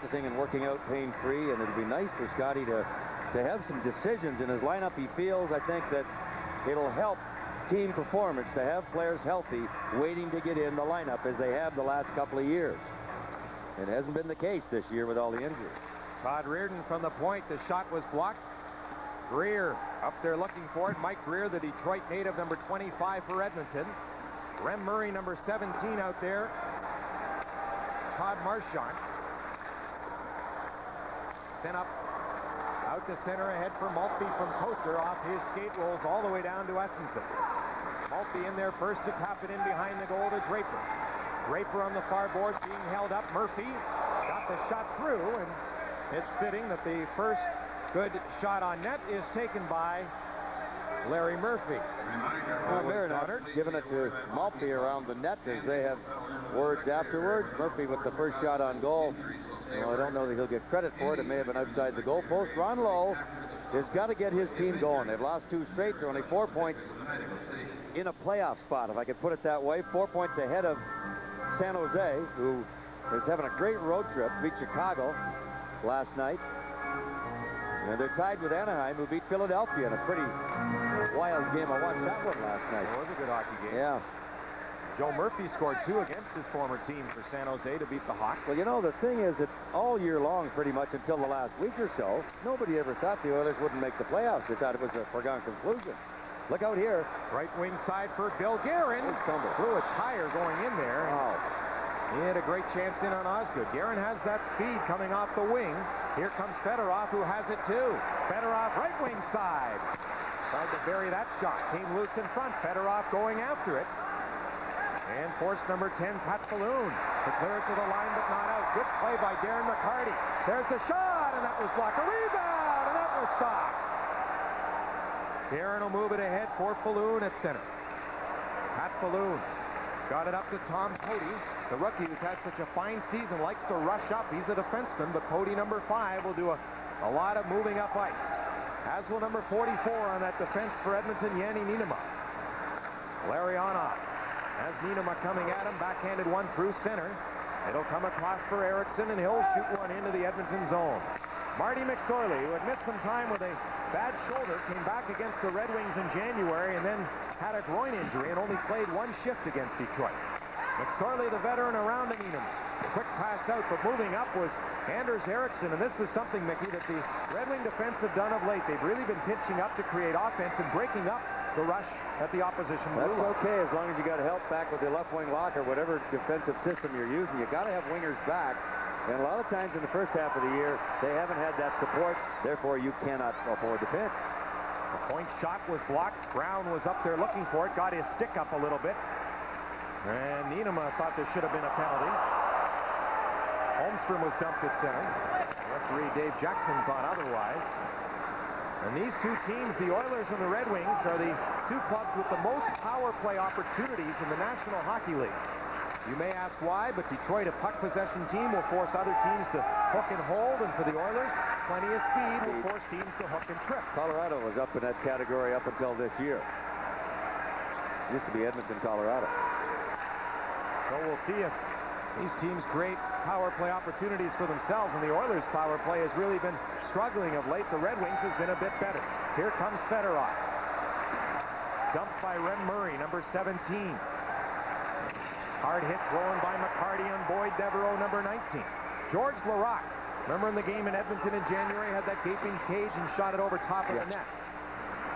practicing and working out pain-free, and it'll be nice for Scotty to have some decisions in his lineup. He feels, I think, that it'll help team performance to have players healthy, waiting to get in the lineup as they have the last couple of years. It hasn't been the case this year with all the injuries. Todd Reardon from the point. The shot was blocked. Greer up there looking for it. Mike Greer, the Detroit native, number 25 for Edmonton. Rem Murray, number 17 out there. Todd Marchand. Sent up out to center ahead for Maltby from Coaster. Off his skate rolls all the way down to Essenson. Maltby in there first to tap it in behind the goal is Draper. Draper on the far board being held up. Murphy got the shot through, and it's fitting that the first good shot on net is taken by Larry Murphy. Marinette giving it to Maltby around the net as they have words afterwards. Murphy with the first shot on goal. Well, I don't know that he'll get credit for it. It may have been outside the goalpost. Ron Lowe has got to get his team going. They've lost 2 straight. They're only 4 points in a playoff spot, if I could put it that way. 4 points ahead of San Jose, who is having a great road trip, beat Chicago last night. And they're tied with Anaheim, who beat Philadelphia in a pretty wild game. I watched that one last night. It was a good hockey game. Yeah. Joe Murphy scored 2 against his former team for San Jose to beat the Hawks. Well, you know, the thing is that all year long, pretty much until the last week or so, nobody ever thought the Oilers wouldn't make the playoffs. They thought it was a foregone conclusion. Look out here. Right wing side for Bill Guerin. Blew a tire going in there. Oh. He had a great chance in on Osgood. Guerin has that speed coming off the wing. Here comes Fedorov, who has it too. Fedorov right wing side. Tried to bury that shot. Came loose in front. Fedorov going after it. And force number 10, Pat Falloon, to clear it to the line, but not out. Good play by Darren McCarty. There's the shot, and that was blocked. A rebound, and that was stopped. Darren will move it ahead for Falloon at center. Pat Falloon got it up to Tom Cody. The rookie who's had such a fine season likes to rush up. He's a defenseman, but Cody, number 5, will do a lot of moving up ice. As will number 44 on that defense for Edmonton, Yanni Nienema. Larionov has Nienema coming at him, backhanded one through center. It'll come across for Erickson, and he'll shoot one into the Edmonton zone. Marty McSorley, who had missed some time with a bad shoulder, came back against the Red Wings in January and then had a groin injury and only played 1 shift against Detroit. McSorley, the veteran, around to Nienema. Quick pass out, but moving up was Anders Erickson, and this is something, Mickey, that the Red Wing defense have done of late. They've really been pitching up to create offense and breaking up the rush at the opposition. That's okay as long as you got help back with your left wing lock or whatever defensive system you're using. You got to have wingers back, and a lot of times in the first half of the year they haven't had that support. Therefore, you cannot afford to pinch. The point shot was blocked. Brown was up there looking for it, got his stick up a little bit, and Nienema thought there should have been a penalty. Holmstrom was dumped at center. Referee Dave Jackson thought otherwise. And these 2 teams, the Oilers and the Red Wings, are the 2 clubs with the most power play opportunities in the National Hockey League. You may ask why, but Detroit, a puck possession team, will force other teams to hook and hold, and for the Oilers, plenty of speed will force teams to hook and trip. Colorado was up in that category up until this year. Used to be Edmonton, Colorado. So we'll see if these teams create power play opportunities for themselves, and the Oilers' power play has really been struggling of late. The Red Wings has been a bit better. Here comes Fedorov. Dumped by Rem Murray, number 17. Hard hit thrown by McCarty on Boyd Devereaux, number 19. George Laraque, remember in the game in Edmonton in January, had that gaping cage and shot it over top of the net.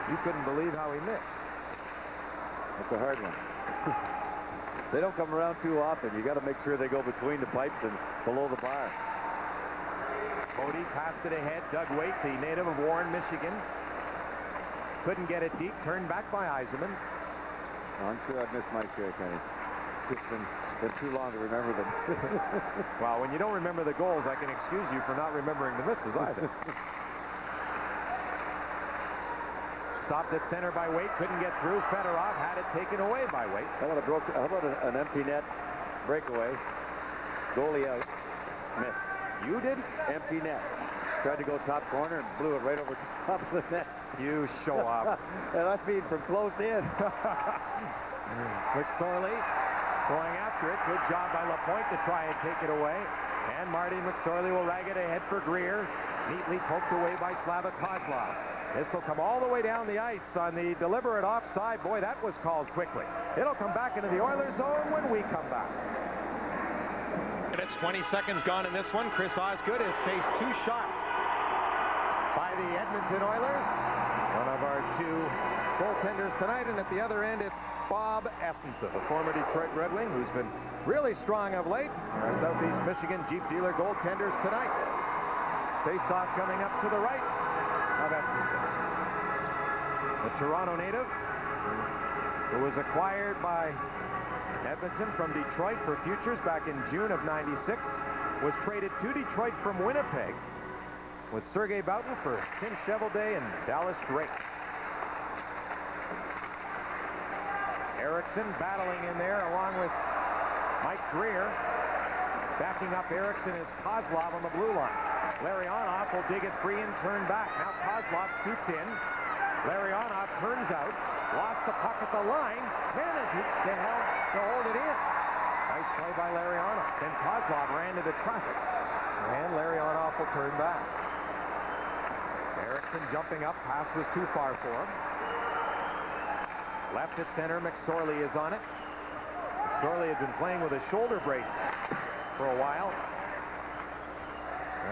You couldn't believe how he missed. That's a hard one. They don't come around too often. You got to make sure they go between the pipes and below the bar. Cody passed it ahead. Doug Waite, the native of Warren, Michigan. Couldn't get it deep. Turned back by Yzerman. I'm sure I'd miss my share, Kenny. It's been too long to remember them. Well, when you don't remember the goals, I can excuse you for not remembering the misses either. Stopped at center by Waite, couldn't get through. Fedorov had it taken away by Waite. How about an empty net breakaway? Goalie out. Missed. You did? Empty net. Tried to go top corner and blew it right over top of the net. You show up. And I mean from close in. McSorley going after it. Good job by Lapointe to try and take it away. And Marty McSorley will rag it ahead for Greer. Neatly poked away by Slava Kozlov. This will come all the way down the ice on the deliberate offside. Boy, that was called quickly. It'll come back into the Oilers zone when we come back. It's 20 seconds gone in this one. Chris Osgood has faced 2 shots By the Edmonton Oilers. One of our 2 goaltenders tonight, and at the other end it's Bob Essenson, the former Detroit Red Wing, who's been really strong of late. Our Southeast Michigan Jeep dealer goaltenders tonight. Face-off coming up to the right of Essenson. The Toronto native, who was acquired by Edmonton from Detroit for futures back in June of '96, was traded to Detroit from Winnipeg with Sergei Boughton for Tim Cheveldae and Dallas Drake. Erickson battling in there along with Mike Greer. Backing up Erickson is Kozlov on the blue line. Larionov will dig it free and turn back. Now Kozlov scoots in. Larionov turns out. Lost the puck at the line. Manages to hold it in. Nice play by Larionov. Then Kozlov ran into traffic. And Larionov will turn back. Erickson jumping up. Pass was too far for him. Left at center. McSorley is on it. McSorley had been playing with a shoulder brace for a while.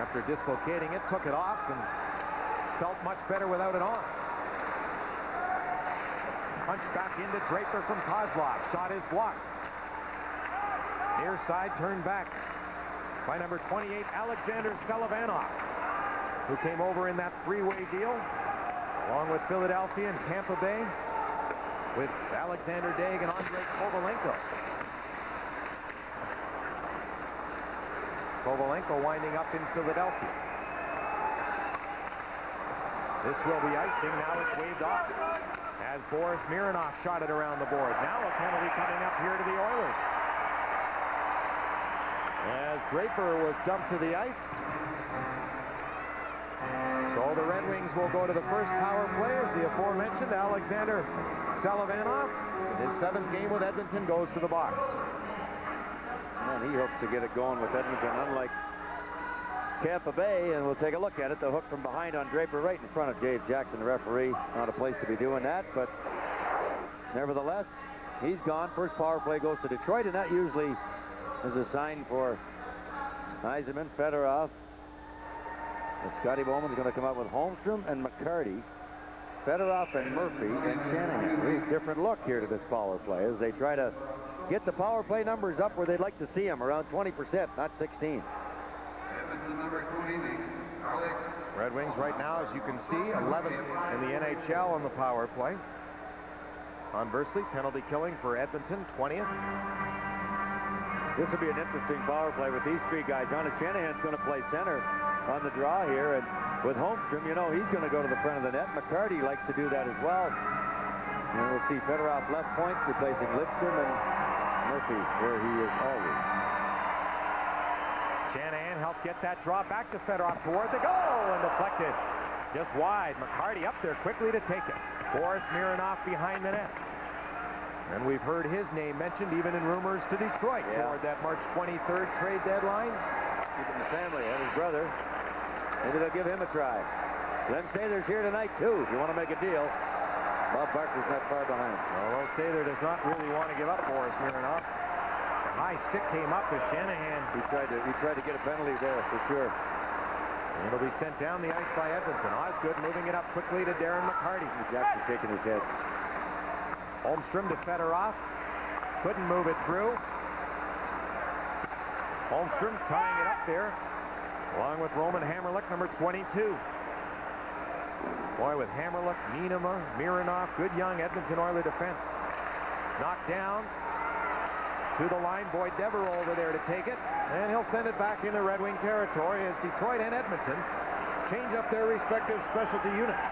After dislocating it, took it off and felt much better without it on. Punch back into Draper from Kozlov. Shot is blocked. Near side, turned back by number 28, Alexander Selivanov, who came over in that 3-way deal, along with Philadelphia and Tampa Bay, with Alexander Daig and Andrei Kovalenko. Kovalenko winding up in Philadelphia. This will be icing. Now it's waved off as Boris Mironov shot it around the board. Now a penalty coming up here to the Oilers, as Draper was dumped to the ice. So the Red Wings will go to the first power play as the aforementioned Alexander Selivanov, in his 7th game with Edmonton, goes to the box. And he hopes to get it going with Edmonton, unlike Tampa Bay, and we'll take a look at it. The hook from behind on Draper right in front of Dave Jackson, the referee. Not a place to be doing that, but nevertheless, he's gone. First power play goes to Detroit, and that usually is a sign for Yzerman, Fedorov. And Scotty Bowman's going to come up with Holmstrom and McCarty, Fedorov and Murphy and Shanahan. Really different look here to this power play as they try to get the power play numbers up where they'd like to see them, around 20%, not 16. Red Wings right now, as you can see, 11th in the NHL on the power play. Conversely, penalty killing for Edmonton, 20th. This will be an interesting power play with these 3 guys on it. Shanahan's going to play center on the draw here, and with Holmstrom, you know, he's going to go to the front of the net. McCarty likes to do that as well. And we'll see Fedorov left point replacing Lidstrom, and Murphy where he is always. Shanahan helped get that draw back to Fedorov toward the goal and deflected just wide. McCarty up there quickly to take it. Boris Mironov behind the net. And we've heard his name mentioned even in rumors to Detroit toward that March 23rd trade deadline. Keeping the family and his brother. Maybe they'll give him a try. Glenn Sather's here tonight, too, if you want to make a deal. Bob Barker's not far behind. Although Sather does not really want to give up Boris Mironov. The high stick came up as Shanahan. He tried to get a penalty there, for sure. And it'll be sent down the ice by Edmonton. Osgood moving it up quickly to Darren McCarty. Jackson shaking his head. Holmstrom to Fedorov. Couldn't move it through. Holmstrom tying it up there, along with Roman Hammerlick, number 22. Boy, with Hammerlick, Nienema, Mironov, good young Edmonton Oiler defense. Knocked down to the line. Boyd Devereaux over there to take it, and he'll send it back into Red Wing territory as Detroit and Edmonton change up their respective specialty units.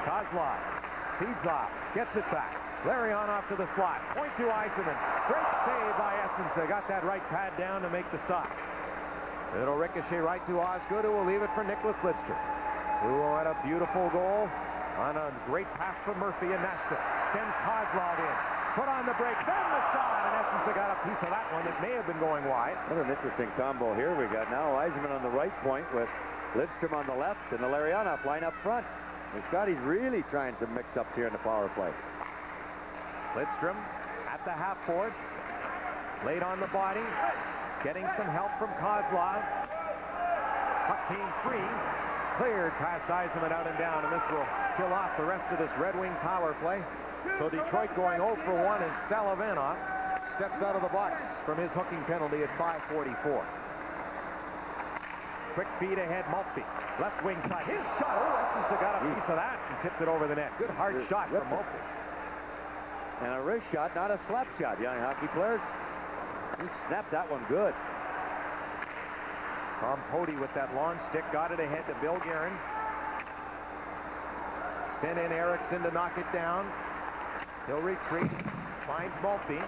Kozlov feeds off, gets it back. Larionov to the slot. Point to Yzerman. Great save by Essenson. Got that right pad down to make the stop. It'll ricochet right to Osgood, who will leave it for Nicholas Lidstrom, who had a beautiful goal on a great pass from Murphy, and Nashville sends Kozlov in. put on the break, then the shot, and Essensa got a piece of that one that may have been going wide. What an interesting combo here we got now. Eisenman on the right point with Lidstrom on the left, and the Larionov line up front. And Scotty's really trying some mix-ups here in the power play. Lidstrom at the half boards, laid on the body, getting some help from Kozlov. Puck came free, cleared past Eisenman out and down, and this will kill off the rest of this Red Wing power play. So Detroit going 0 for 1 as Salavanov steps out of the box from his hooking penalty at 5:44. Quick feed ahead, Maltby. Left wing side, his shot. Oh, Essensa got a piece of that and tipped it over the net. Good hard shot from Maltby. And a wrist shot, not a slap shot, young hockey players. He snapped that one good. Tom Pody with that long stick, got it ahead to Bill Guerin. Sent in Eriksson to knock it down. He'll retreat, finds Maltby.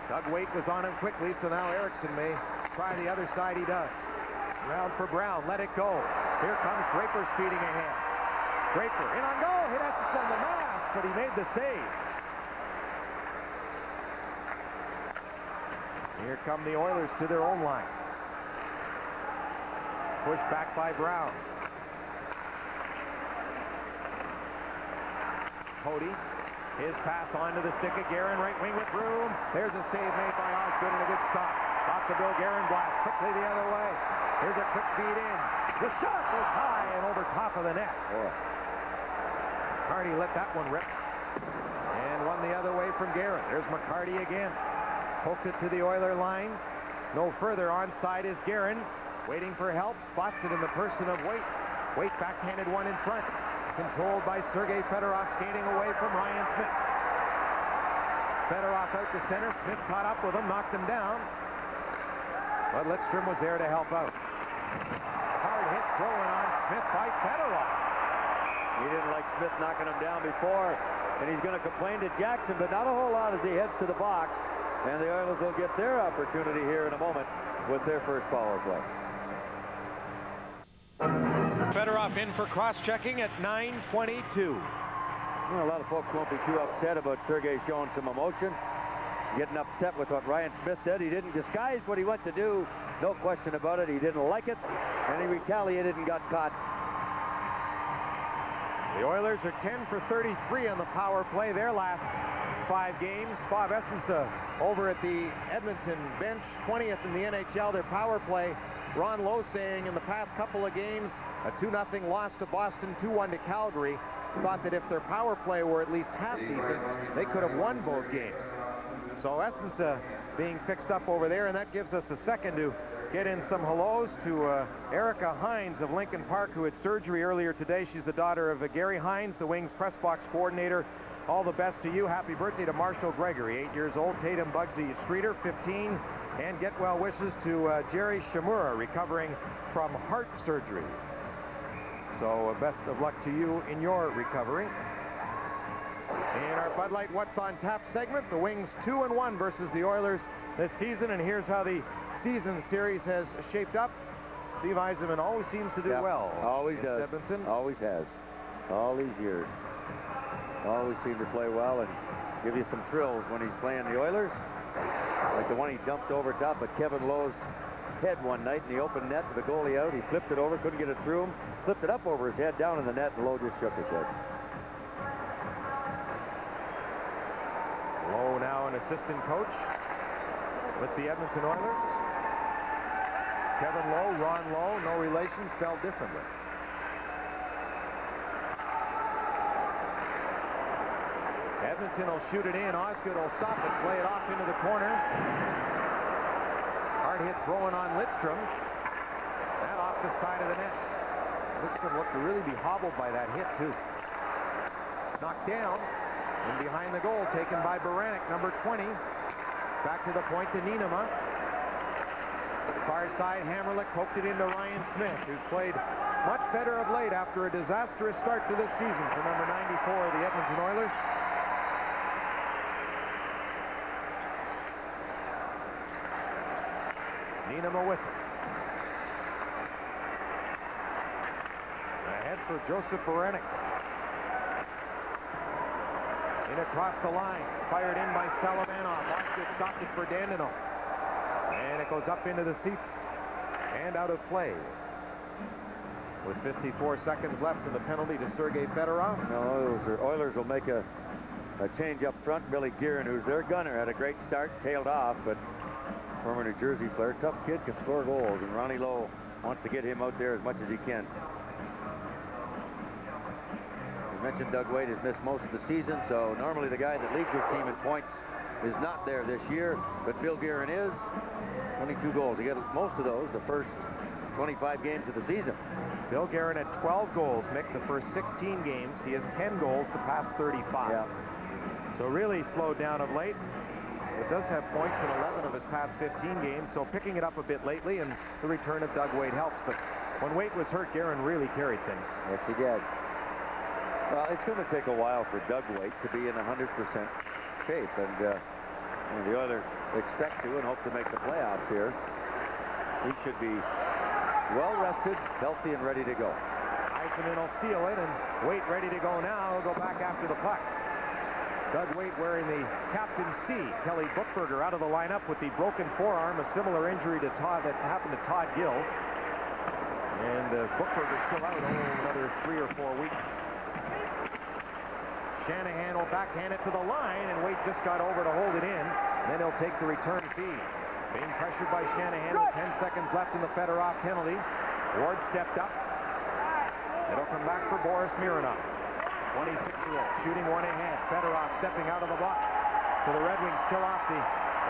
Doug Waite was on him quickly, so now Eriksson may try the other side. He does. Round for Brown, let it go. Here comes Draper speeding ahead. Draper in on goal, hit Essensa on the mask, but he made the save. Here come the Oilers to their own line. Pushed back by Brown. Pody, his pass onto the stick of Guerin, right wing with room. There's a save made by Osgood and a good stop. Off the Bill Guerin blast, quickly the other way. Here's a quick feed in. The shot was high and over top of the net. McCarty let that one rip. And one the other way from Guerin. There's McCarty again. Poked it to the Oiler line. No further. Onside is Guerin. Waiting for help. Spots it in the person of Waite. Waite backhanded one in front. Controlled by Sergei Fedorov, skating away from Ryan Smith. Fedorov out to center. Smith caught up with him, knocked him down. But Lidstrom was there to help out. Hard hit throwing on Smith by Fedorov. He didn't like Smith knocking him down before, and he's going to complain to Jackson, but not a whole lot as he heads to the box. And the Oilers will get their opportunity here in a moment with their first power play. Fedorov in for cross-checking at 9:22. Well, a lot of folks won't be too upset about Sergei showing some emotion. Getting upset with what Ryan Smith did. He didn't disguise what he went to do. No question about it. He didn't like it, and he retaliated and got caught. The Oilers are 10 for 33 on the power play their last 5 games. Bob Essensa over at the Edmonton bench, 20th in the NHL. Their power play, Ron Lowe saying in the past couple of games, a 2-0 loss to Boston, 2-1 to Calgary, thought that if their power play were at least half decent, they could have won both games. So Essensa being fixed up over there, and that gives us a second to get in some hellos to Erica Hines of Lincoln Park, who had surgery earlier today. She's the daughter of Gary Hines, the Wings press box coordinator. All the best to you. Happy birthday to Marshall Gregory, 8 years old. Tatum Bugsy Streeter, 15. And get well wishes to Jerry Shimura, recovering from heart surgery. So best of luck to you in your recovery. In our Bud Light What's on Tap segment, the Wings 2-1 versus the Oilers this season, and here's how the season series has shaped up. Steve Yzerman always seems to do well. Always does. Edmonton. Always has. All these years. Always seem to play well and give you some thrills when he's playing the Oilers. Like the one he dumped over top of Kevin Lowe's head one night in the open net with the goalie out. He flipped it over, couldn't get it through him, flipped it up over his head, down in the net, and Lowe just shook his head. Lowe now an assistant coach with the Edmonton Oilers. Kevin Lowe, Ron Lowe, no relation, spelled differently. Edmonton will shoot it in. Osgood will stop it, play it off into the corner. Hard hit throwing on Lidstrom. That off the side of the net. Lidstrom looked to really be hobbled by that hit, too. Knocked down. And behind the goal, taken by Baranek, number 20. Back to the point to Nienema. Far side, Hammerlick poked it into Ryan Smith, who's played much better of late after a disastrous start to this season for number 94 of the Edmonton Oilers. Nienema with it. Ahead for Joseph Baranek. In across the line. Fired in by Salavanoff. Osgood stopped it for Dandenong. And it goes up into the seats and out of play. With 54 seconds left and the penalty to Sergei Fedorov. No, the Oilers will make a change up front. Billy Guerin, who's their gunner, had a great start, tailed off, but former New Jersey player, tough kid, can score goals, and Ronnie Lowe wants to get him out there as much as he can. You mentioned Doug Weight has missed most of the season, so normally the guy that leads his team in points is not there this year, but Bill Guerin is. 22 goals. He got most of those the first 25 games of the season. Bill Guerin had 12 goals, Mick, the first 16 games. He has 10 goals the past 35. Yeah. So really slowed down of late. But does have points in 11 of his past 15 games, so picking it up a bit lately, and the return of Doug Weight helps. But when Weight was hurt, Guerin really carried things. Yes, he did. Well, it's going to take a while for Doug Weight to be in 100% shape, and the Oilers expect to and hope to make the playoffs here. He should be well rested, healthy, and ready to go. Eisenman will steal it, and Weight ready to go now. He'll go back after the puck. Doug Weight wearing the captain's C. Kelly Buchberger out of the lineup with the broken forearm, a similar injury to Todd that happened to Todd Gill. And Buchberger's still out another 3 or 4 weeks. Shanahan will backhand it to the line, and Weight just got over to hold it in. Then he'll take the return feed. Being pressured by Shanahan with 10 seconds left in the Fedorov penalty. Ward stepped up. It'll come back for Boris Mironov. 26-year-old shooting one ahead. Fedorov stepping out of the box. So the Red Wings still off the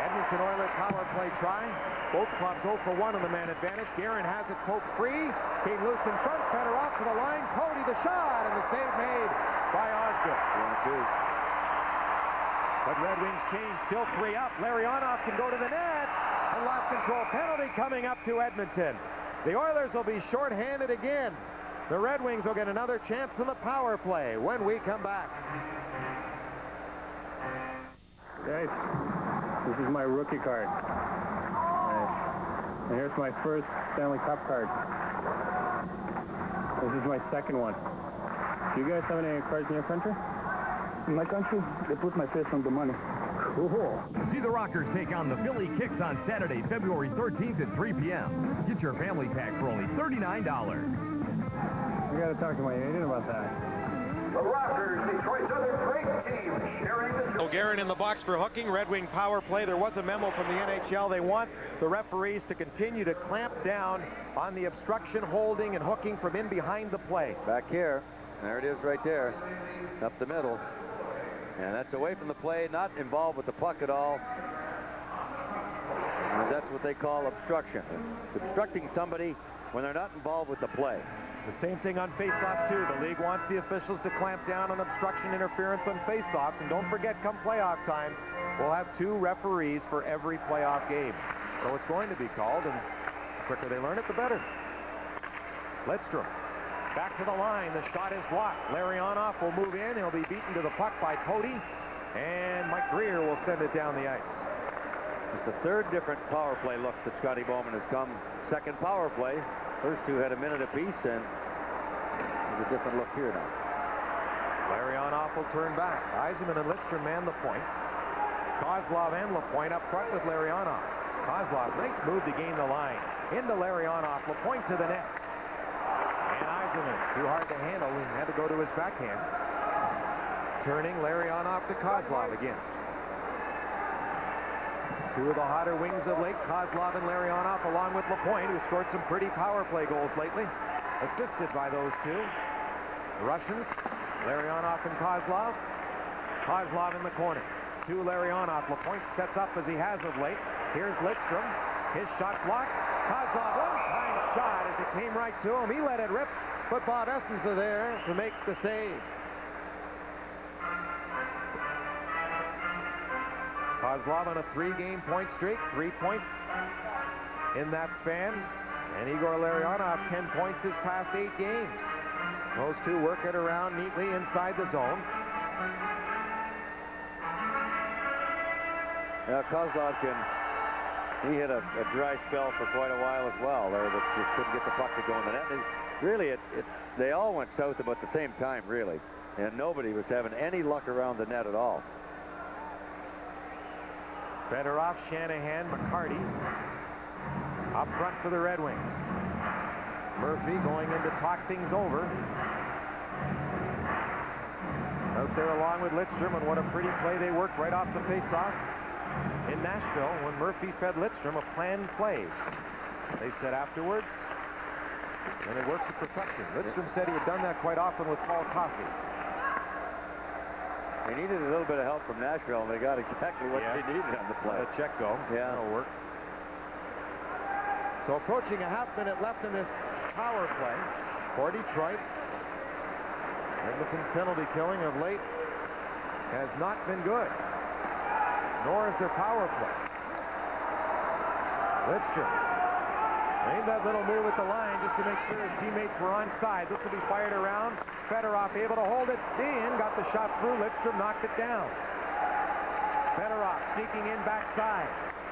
Edmonton Oilers power play try. Both clubs 0 for 1 on the man advantage. Guerin has it poked free. Came loose in front. Fedorov to the line. Cody the shot, and the save made by Osgood. 1-2. But Red Wings change. Still 3 up. Larionov can go to the net. And lost control penalty coming up to Edmonton. The Oilers will be shorthanded again. The Red Wings will get another chance in the power play when we come back. Guys, this is my rookie card. Nice. And here's my first Stanley Cup card. This is my second one. Do you guys have any cards in your country? In my country, they put my face on the money. Cool. See the Rockers take on the Philly Kicks on Saturday, February 13th at 3 p.m. Get your family pack for only $39. We got to talk to my agent about that. The Rockers, Detroit's other great team, sharing the... Guerin in the box for hooking. Red Wing power play. There was a memo from the NHL. They want the referees to continue to clamp down on the obstruction, holding, and hooking from in behind the play. Back here. There it is right there. Up the middle. And that's away from the play, not involved with the puck at all. And that's what they call obstruction. Obstructing somebody when they're not involved with the play. The same thing on faceoffs too. The league wants the officials to clamp down on obstruction interference on faceoffs. And don't forget, come playoff time, we'll have 2 referees for every playoff game. So it's going to be called, and the quicker they learn it, the better. Lidstrom back to the line. The shot is blocked. Larionov will move in. He'll be beaten to the puck by Pody. And Mike Greer will send it down the ice. It's the 3rd different power play look that Scotty Bowman has come. Second power play. First 2 had a minute apiece, and there's a different look here now. Larionov will turn back. Eisenman and Lidstrom man the points. Kozlov and Lapointe up front with Larionov. Kozlov, nice move to gain the line. Into Larionov. Lapointe to the net. And Eisenman, too hard to handle. He had to go to his backhand. Turning Larionov to Kozlov again. 2 of the hotter wings of late, Kozlov and Larionov, along with Lapointe, who scored some pretty power play goals lately, assisted by those 2. The Russians, Larionov and Kozlov. Kozlov in the corner. To Larionov. Lapointe sets up as he has of late. Here's Lidstrom. His shot blocked. Kozlov, one-time shot as it came right to him. He let it rip, but Bob Essens are there to make the save. Kozlov on a 3-game point streak, 3 points in that span. And Igor Larionov, 10 points his past 8 games. Those 2 work it around neatly inside the zone. Kozlov he had a dry spell for quite a while as well there, that just couldn't get the puck to go in the net. Really, they all went south about the same time, really. and nobody was having any luck around the net at all. Fedorov, Shanahan, McCarty up front for the Red Wings. Murphy going in to talk things over. Out there along with Lidstrom, and what a pretty play they worked right off the face-off in Nashville when Murphy fed Lidstrom a planned play. They said afterwards, and it worked to perfection. Lidstrom said he had done that quite often with Paul Coffey. They needed a little bit of help from Nashville, and they got exactly what they needed on the play. Let a check go. Yeah. That'll work. So approaching a half minute left in this power play for Detroit. Edmonton's penalty killing of late has not been good, nor is their power play. Lidstrom made that little move at the line just to make sure his teammates were onside. This will be fired around. Fedorov able to hold it in, got the shot through. Lidstrom knocked it down. Fedorov sneaking in backside.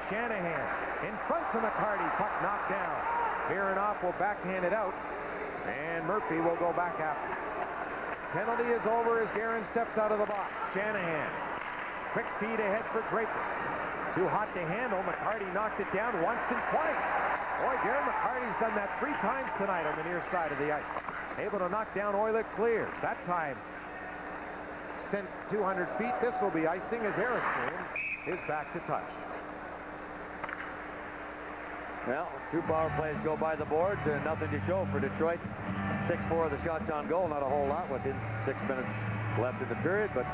Shanahan in front to McCarty. Puck knocked down. Mironov will backhand it out, and Murphy will go back after. Penalty is over as Guerin steps out of the box. Shanahan, quick feed ahead for Draper. Too hot to handle. McCarty knocked it down once and twice. Boy, Darren McCarty's done that 3 times tonight on the near side of the ice. Able to knock down Oilert clears. That time sent 200 feet. This will be icing as Eriksson is back to touch. Well, 2 power plays go by the boards and nothing to show for Detroit. 6-4 of the shots on goal. Not a whole lot within 6 minutes left in the period, but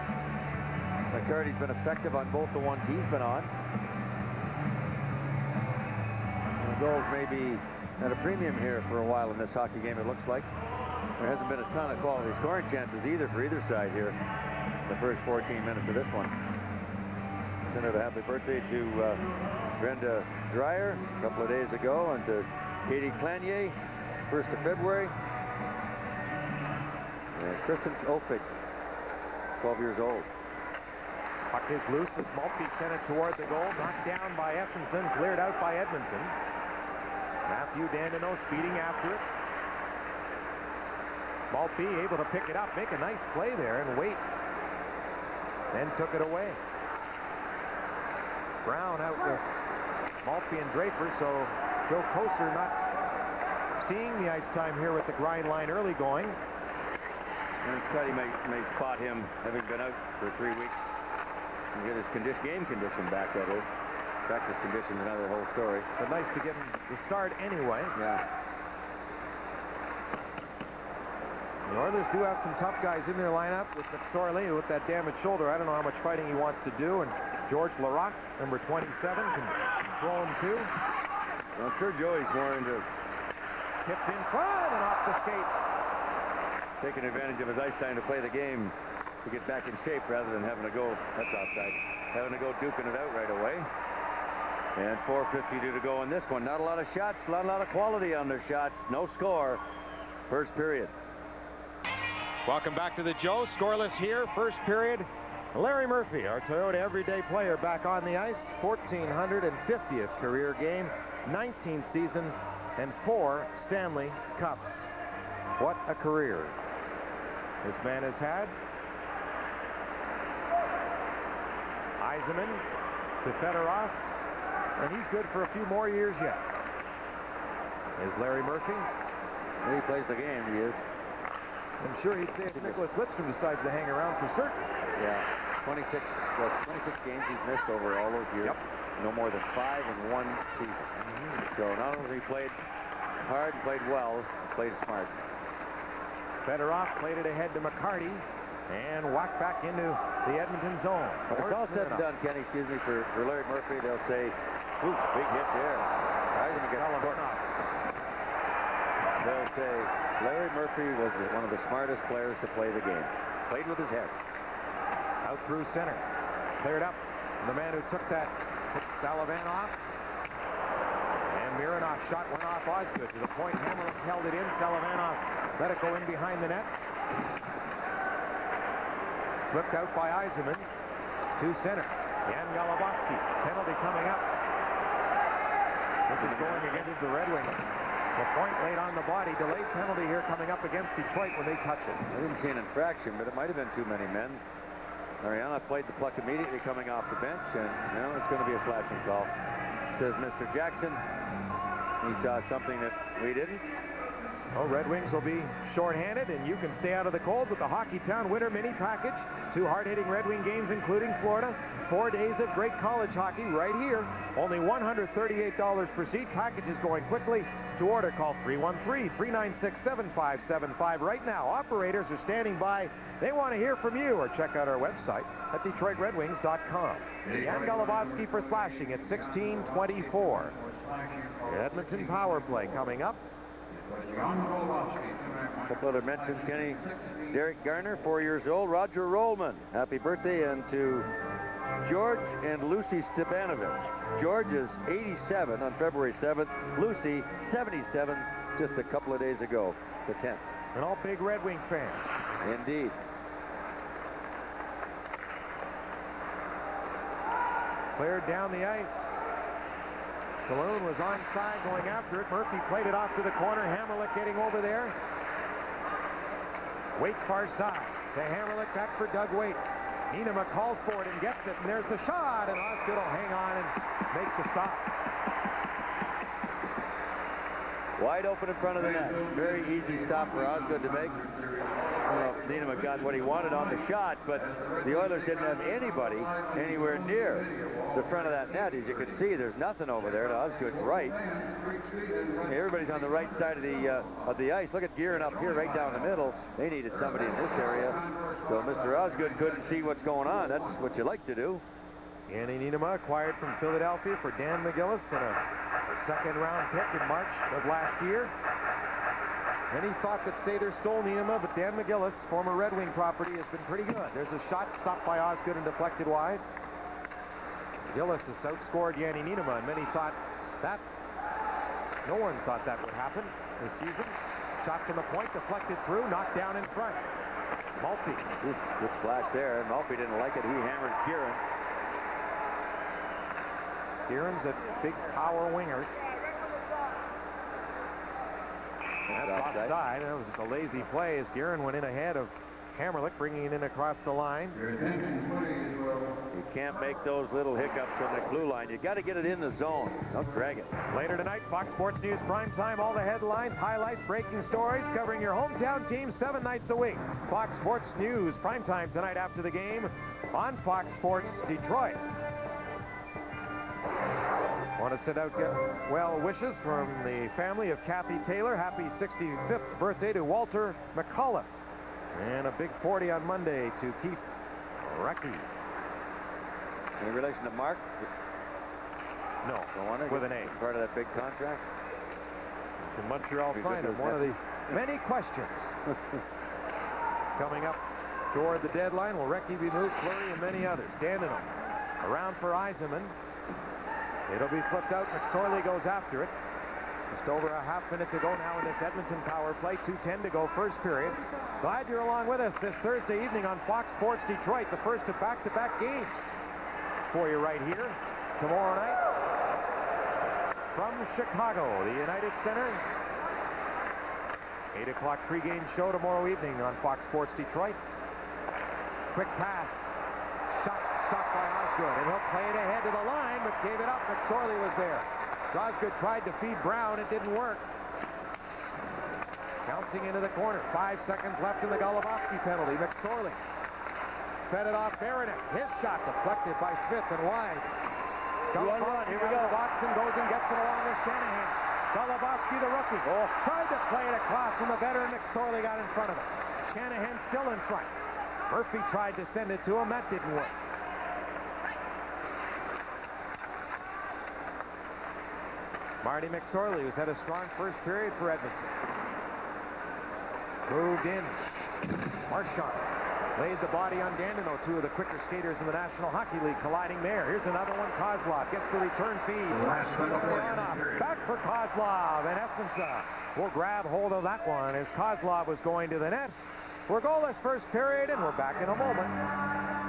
McCarty's been effective on both the ones he's been on. Goals may be at a premium here for a while in this hockey game, it looks like. There hasn't been a ton of quality scoring chances either for either side here the first 14 minutes of this one. Sent out a happy birthday to Brenda Dreyer a couple of days ago, and to Katie Clanier, 1st of February. And Kristen Opik, 12 years old. Puck is loose as Maltby sent it toward the goal. Knocked down by Essenson, cleared out by Edmonton. Matthew Dandino speeding after it. Maltby able to pick it up, make a nice play there and wait. Then took it away. Brown out with Maltby and Draper, so Joe Kocur not seeing the ice time here with the grind line early going. And Scotty may spot him, having been out for 3 weeks, and get his game condition back, that is. Practice conditions, another whole story. But nice to get him the start anyway. Yeah. The Oilers do have some tough guys in their lineup with McSorley with that damaged shoulder. I don't know how much fighting he wants to do. And George Larocque, number 27, can throw him too. Well, I'm sure Joey's more into tipped in front and off the skate. Taking advantage of his ice time to play the game to get back in shape rather than having to go, that's offside, having to go duking it out right away. And 4:52 to go in this one. Not a lot of shots, not a lot of quality on their shots. No score. First period. Welcome back to the Joe. Scoreless here. First period. Larry Murphy, our Toyota everyday player, back on the ice. 1,450th career game, 19th season, and 4 Stanley Cups. What a career this man has had. Yzerman to Fedorov, and he's good for a few more years yet. Is Larry Murphy? He plays the game, he is. I'm sure he'd say if Nicholas Lidstrom decides to hang around for certain. Yeah, 26 games he's missed over all those years. Yep. No more than 5 in 1 season. So not only he played hard and played well, he played smart. Fedorov played it ahead to McCarty and whacked back into the Edmonton zone. When it's all said and done, Kenny, excuse me, for Larry Murphy, they'll say, ooh, big hit there. They'll say Larry Murphy was one of the smartest players to play the game. Played with his head. Out through center. Cleared up. And the man who took that Sullivan off. And Mironov's shot went off Osgood to the point. Hammerlick held it in. Sullivanov let it go in behind the net. Flipped out by Yzerman to center. Jan Galabowski. Penalty coming up. This is going against the Red Wings. The point laid on the body. Delayed penalty here coming up against Detroit when they touch it. I didn't see an infraction, but it might have been too many men. Mariana played the puck immediately coming off the bench, and it's going to be a slashing call, says Mr. Jackson. He saw something that we didn't. Well, Red Wings will be shorthanded, and you can stay out of the cold with the Hockey Town Winter Mini Package. 2 hard-hitting Red Wing games, including Florida. 4 days of great college hockey right here. Only $138 per seat. Packages going quickly. To order, call 313-396-7575 right now. Operators are standing by. They want to hear from you, or check out our website at DetroitRedWings.com. Jan Golubovsky for slashing at 16:24. Edmonton power play coming up. A couple other mentions, Kenny. Derek Garner, 4 years old. Roger Rollman, happy birthday. And to George and Lucy Stepanovich. George is 87 on February 7th. Lucy, 77 just a couple of days ago, the 10th. And all big Red Wing fans. Indeed. Cleared down the ice. Saloon was onside going after it. Murphy played it off to the corner. Hammerlick getting over there. Waite far side to Hammerlick, back for Doug Waite. Nienema calls for it and gets it, and there's the shot, and Osgood will hang on and make the stop. Wide open in front of the net. Very easy stop for Osgood to make. Nienema got what he wanted on the shot, but the Oilers didn't have anybody anywhere near the front of that net. As you can see, there's nothing over there to Osgood's right. Everybody's on the right side of the ice. Look at Gearin up here right down the middle. They needed somebody in this area. So Mr. Osgood couldn't see what's going on. That's what you like to do. Andy Nienema acquired from Philadelphia for Dan McGillis and a second-round pick in March of last year. Many thought that Sather stole Nienema, but Dan McGillis, former Red Wing property, has been pretty good. There's a shot stopped by Osgood and deflected wide. McGillis has outscored Yanni Nienema, and many thought that. No one thought that would happen this season. Shot from the point, deflected through, knocked down in front. Maltby. Good flash there. Maltby didn't like it. He hammered Gearin. Gearin's a big power winger. That's offside. That was just a lazy play as Gearin went in ahead of Hammerlick, bringing it in across the line. You can't make those little hiccups from the blue line. You got to get it in the zone. Don't drag it. Later tonight, Fox Sports News primetime. All the headlines, highlights, breaking stories, covering your hometown team 7 nights a week. Fox Sports News primetime tonight after the game on Fox Sports Detroit. Want to send out well wishes from the family of Kathy Taylor. Happy 65th birthday to Walter McCullough. And a big 40 on Monday to Keith Recchi. Any relation to Mark? No, with an A. Part of that big contract? And Montreal signed him. One of the many questions. Coming up toward the deadline, will Recchi be moved? Fleury and many others. Dandenong around for Eisenman. It'll be flipped out. McSorley goes after it. Just over a half minute to go now in this Edmonton power play. 2:10 to go first period. Glad you're along with us this Thursday evening on Fox Sports Detroit. The first of back-to-back games for you right here. Tomorrow night from Chicago, the United Center. 8 o'clock pregame show tomorrow evening on Fox Sports Detroit. Quick pass. Shot stopped by Osgood, and he'll play it ahead to the line, but gave it up. McSorley was there. Osgood tried to feed Brown. It didn't work. Bouncing into the corner. 5 seconds left in the Golubovsky penalty. McSorley fed it off Baronet. His shot deflected by Smith and wide. Golubovsky, here we go. Watson goes and gets it along with Shanahan. Golubovsky, the rookie, tried to play it across, and the veteran McSorley got in front of it. Shanahan still in front. Murphy tried to send it to him. That didn't work. Marty McSorley, who's had a strong first period for Edmonton. Moved in. Marchand laid the body on Dandenong, 2 of the quicker skaters in the National Hockey League colliding there. Here's another one. Kozlov gets the return feed. Back for Kozlov, and Essensa will grab hold of that one as Kozlov was going to the net. We're goalless first period, and we're back in a moment.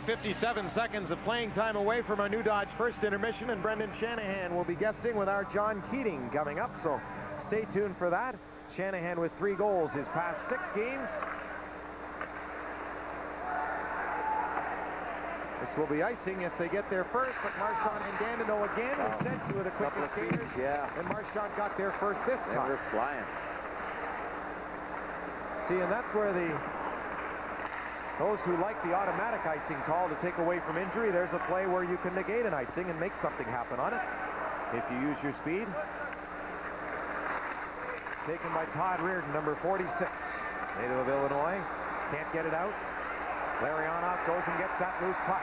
57 seconds of playing time away from our new Dodge first intermission, and Brendan Shanahan will be guesting with our John Keating coming up. So stay tuned for that. Shanahan with 3 goals his past 6 games. This will be icing if they get there first, but Marchand and Danino again. We said 2 of the quickest skaters. Yeah. And Marchand got there first this They time. were flying. See, and that's where those who like the automatic icing call to take away from injury, there's a play where you can negate an icing and make something happen on it if you use your speed. Taken by Todd Reardon, number 46, native of Illinois. Can't get it out. Larionov goes and gets that loose puck.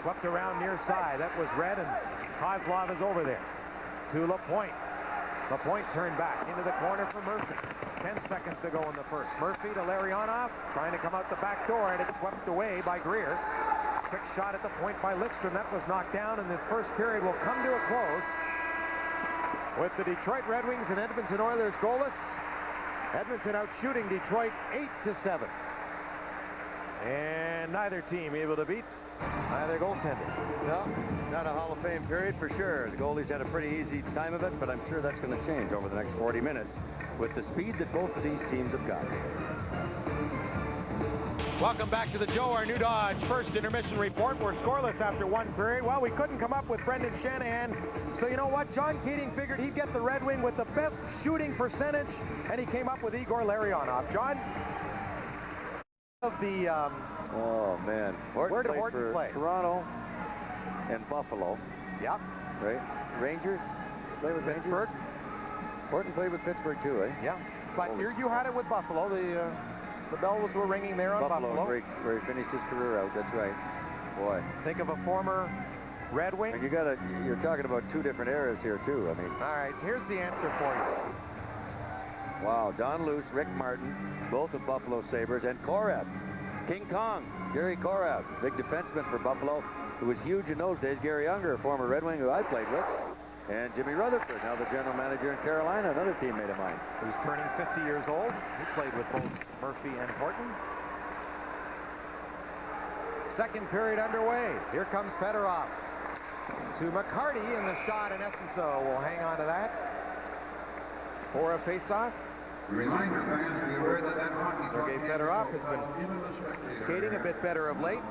Swept around near side. That was Red, and Kozlov is over there. To LaPointe. LaPointe turned back into the corner for Murphy. 10 seconds to go in the first. Murphy to Larionov, trying to come out the back door, and it's swept away by Greer. Quick shot at the point by Lidstrom. That was knocked down, and this first period will come to a close with the Detroit Red Wings and Edmonton Oilers goalless. Edmonton out shooting Detroit 8-7. And neither team able to beat either goaltender. No, not a Hall of Fame period for sure. The goalies had a pretty easy time of it, but I'm sure that's going to change over the next 40 minutes with the speed that both of these teams have got. Welcome back to the Joe, our new Dodge first intermission report. We're scoreless after 1 period. Well, we couldn't come up with Brendan Shanahan. So you know what? John Keating figured he'd get the Red Wing with the best shooting percentage, and he came up with Igor Larionov. John? Of the oh man, where did Horton play? Toronto and Buffalo. Yep. Right. Rangers play with Pittsburgh. Horton played with Pittsburgh too, eh? Yeah. But you had it with Buffalo. The bells were ringing there on Buffalo. Where he finished his career out. That's right. Boy. Think of a former Red Wing. And you're talking about 2 different eras here too. I mean. All right. Here's the answer for you. Wow. Don Luce, Rick Martin, both of Buffalo Sabres, and Korab. King Kong, Gary Korab, big defenseman for Buffalo, who was huge in those days. Gary Unger, a former Red Wing who I played with. And Jimmy Rutherford, now the general manager in Carolina, another teammate of mine. Who's turning 50 years old. He played with both Murphy and Horton. Second period underway. Here comes Fedorov to McCarty, and the shot in essence will hang on to that for a faceoff. Sergei Fedorov has been skating a bit better of late.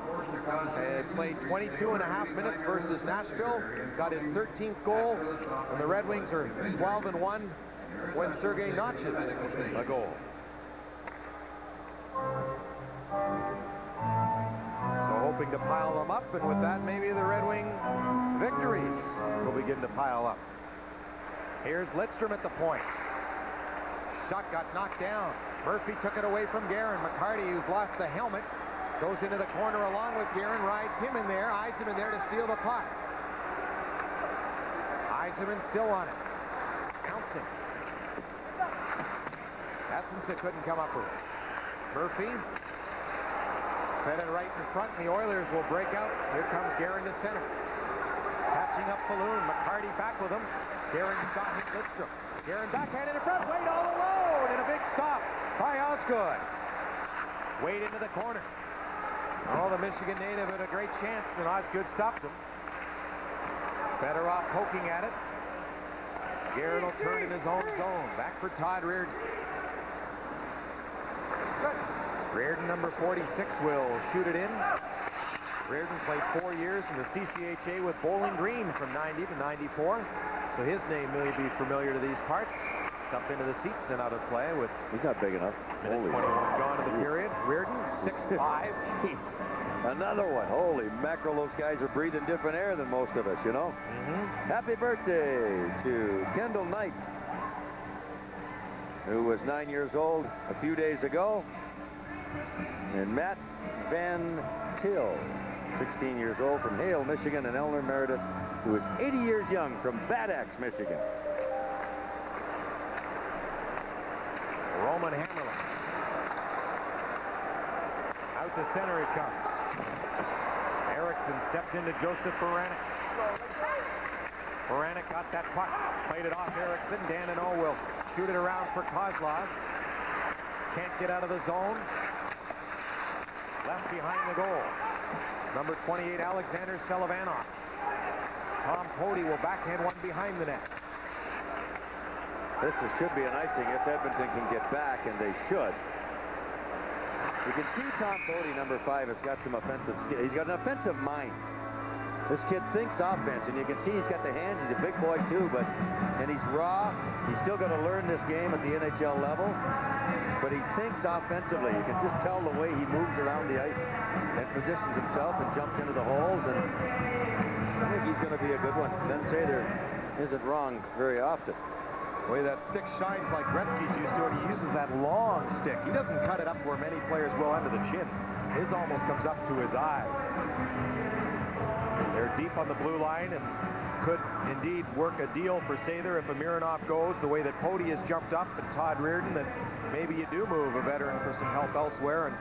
Played 22.5 minutes versus Nashville. Got his 13th goal. And the Red Wings are 12-1 when Sergei notches a goal. So hoping to pile them up, and with that maybe the Red Wing victories will begin to pile up. Here's Lidstrom at the point. Shot got knocked down. Murphy took it away from Guerin. McCarty, who's lost the helmet, goes into the corner along with Guerin, rides him in there, eyes him in there to steal the puck. Eisenman still on it. Bouncing. Essensa couldn't come up with it. Murphy fed it right in front, and the Oilers will break out. Here comes Guerin to center. Patching up Falloon. McCarty back with him. Guerin shot hit Lidstrom. Guerin backhanded in front, Wade all alone, and a big stop by Osgood. Wade into the corner. Oh, the Michigan native had a great chance, and Osgood stopped him. Fedorov poking at it. Guerin will turn in his own zone. Back for Todd Reardon. Reardon, number 46, will shoot it in. Reardon played 4 years in the CCHA with Bowling Green from 90 to 94. So his name may be familiar to these parts. It's up into the seats and out of play with... He's not big enough. Minute 21 gone in the period. Reardon, 6'5". Jeez. Another one. Holy mackerel, those guys are breathing different air than most of us, you know? Happy birthday to Kendall Knight, who was 9 years old a few days ago. And Matt Van Til, 16 years old from Hale, Michigan, and Eleanor Meredith, who is 80 years young from Bad Axe, Michigan. Roman Hammerlin. Out to center it comes. Erickson stepped into Joseph Baranek. Baranek got that puck. Played it off Erickson. Danino will shoot it around for Kozlov. Can't get out of the zone. Left behind the goal. Number 28, Alexander Selivanov. Tom Pody will backhand one behind the net. should be an icing if Edmonton can get back, and they should. You can see Tom Cody, number 5, has got some offensive skill. He's got an offensive mind. This kid thinks offense, and you can see he's got the hands. He's a big boy too, and he's raw. He's still got to learn this game at the NHL level, but he thinks offensively. You can just tell the way he moves around the ice and positions himself and jumps into the holes, and I think he's going to be a good one. Ben Sather isn't wrong very often. The way that stick shines like Gretzky's used to, and he uses that long stick. He doesn't cut it up where many players will under the chin. His almost comes up to his eyes. They're deep on the blue line and could indeed work a deal for Sather if Mironov goes the way that Pody has jumped up and Todd Reardon, that maybe you do move a veteran for some help elsewhere. And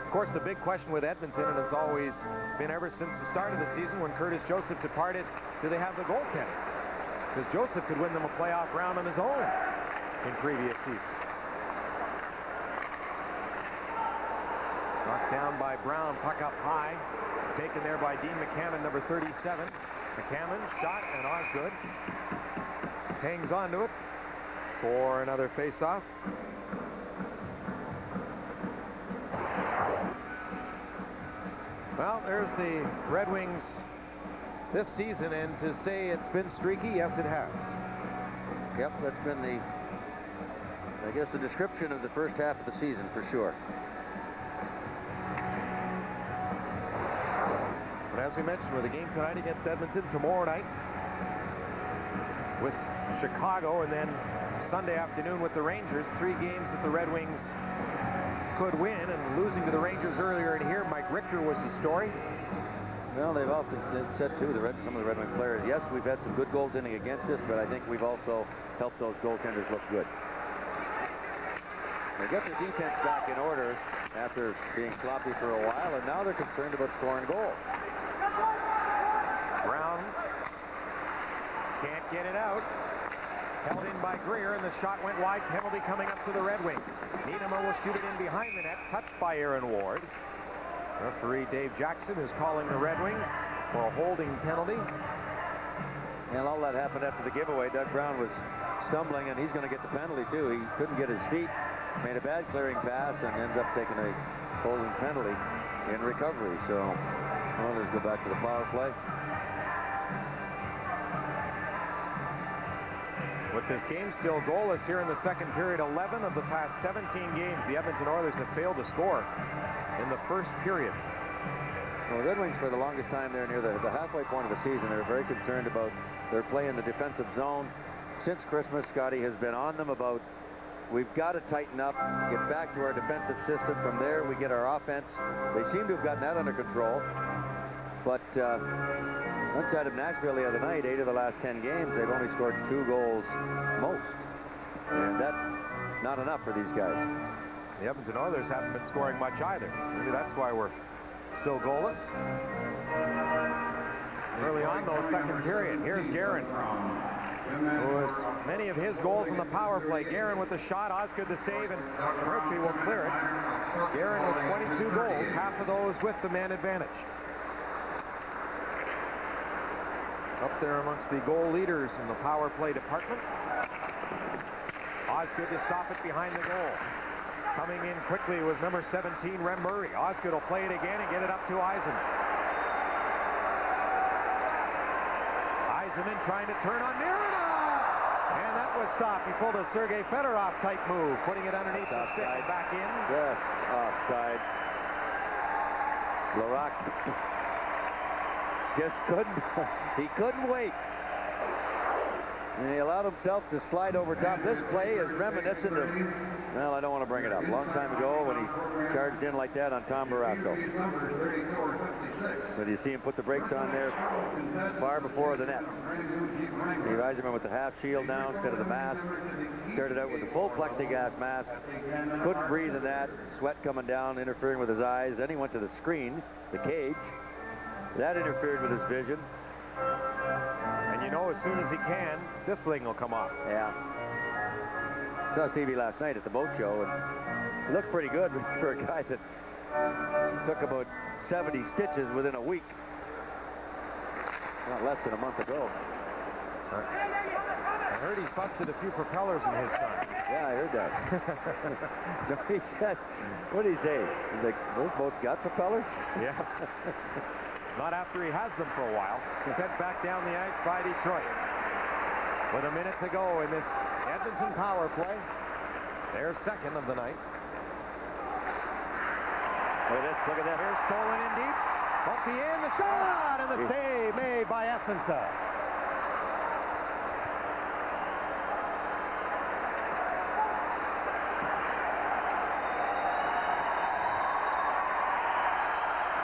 of course the big question with Edmonton, and it's always been ever since the start of the season when Curtis Joseph departed, do they have the goaltender? Because Joseph could win them a playoff round on his own in previous seasons. Knocked down by Brown, puck up high. Taken there by Dean McCammon, number 37. McCammon shot, and Osgood hangs on to it for another face-off. Well, there's the Red Wings this season, and to say it's been streaky, yes, it has. Yep, that's been the, I guess, the description of the first half of the season for sure. But as we mentioned, with a game tonight against Edmonton, tomorrow night with Chicago, and then Sunday afternoon with the Rangers, 3 games that the Red Wings could win, and losing to the Rangers earlier in here, Mike Richter was the story. Well, they've often said, too, some of the Red Wing players, yes, we've had some good goaltending against us, but I think we've also helped those goaltenders look good. They get their defense back in order after being sloppy for a while, and now they're concerned about scoring goals. Brown can't get it out. Held in by Greer, and the shot went wide. Penalty coming up to the Red Wings. Niedermer will shoot it in behind the net, touched by Aaron Ward. Referee Dave Jackson is calling the Red Wings for a holding penalty. And all that happened after the giveaway. Doug Brown was stumbling, and he's going to get the penalty, too. He couldn't get his feet, made a bad clearing pass, and ends up taking a holding penalty in recovery. So, Oilers go back to the power play. With this game still goalless here in the second period, 11 of the past 17 games, the Edmonton Oilers have failed to score in the first period. Well, the Red Wings, for the longest time, they're near the halfway point of the season. They're very concerned about their play in the defensive zone. Since Christmas, Scotty has been on them about, we've got to tighten up, get back to our defensive system. From there, we get our offense. They seem to have gotten that under control. But outside of Nashville the other night, 8 of the last 10 games, they've only scored 2 goals most. And that's not enough for these guys. The Edmonton Oilers haven't been scoring much either. Maybe that's why we're still goalless. Early on, though, second period. Here's Guerin, who has many of his goals in the power play. Guerin with the shot, Osgood the save, and Murphy will clear it. Guerin with 22 goals, half of those with the man advantage. Up there amongst the goal leaders in the power play department. Osgood to stop it behind the goal. Coming in quickly was number 17, Rem Murray. Osgood will play it again and get it up to Yzerman. Yzerman trying to turn on Mironov. And that was stopped. He pulled a Sergei Fedorov type move, putting it underneath the stick and back in. Just offside. Larac just he couldn't wait. And he allowed himself to slide over top. This play is reminiscent of, well, I don't want to bring it up. A long time ago when he charged in like that on Tom Barrasso. But you see him put the brakes on there far before the net. Steve Yzerman with the half shield down instead of the mask. Started out with the full plexiglass mask. Couldn't breathe in that. Sweat coming down, interfering with his eyes. Then he went to the screen, the cage. That interfered with his vision. And you know, as soon as he can, this thing will come off. Yeah. Saw Stevie last night at the boat show, and he looked pretty good for a guy that took about 70 stitches within a week. Not less than a month ago. heard he's busted a few propellers in his son. Yeah, I heard that. No, he said, what did he say? He's like, those boats got propellers? Yeah. Not after he has them for a while. Sent back down the ice by Detroit. With a minute to go in this Edmonton power play. Their second of the night. Look at this, look at that. Here's stolen in deep. Bumpy in, the shot, and the save made by Essensa.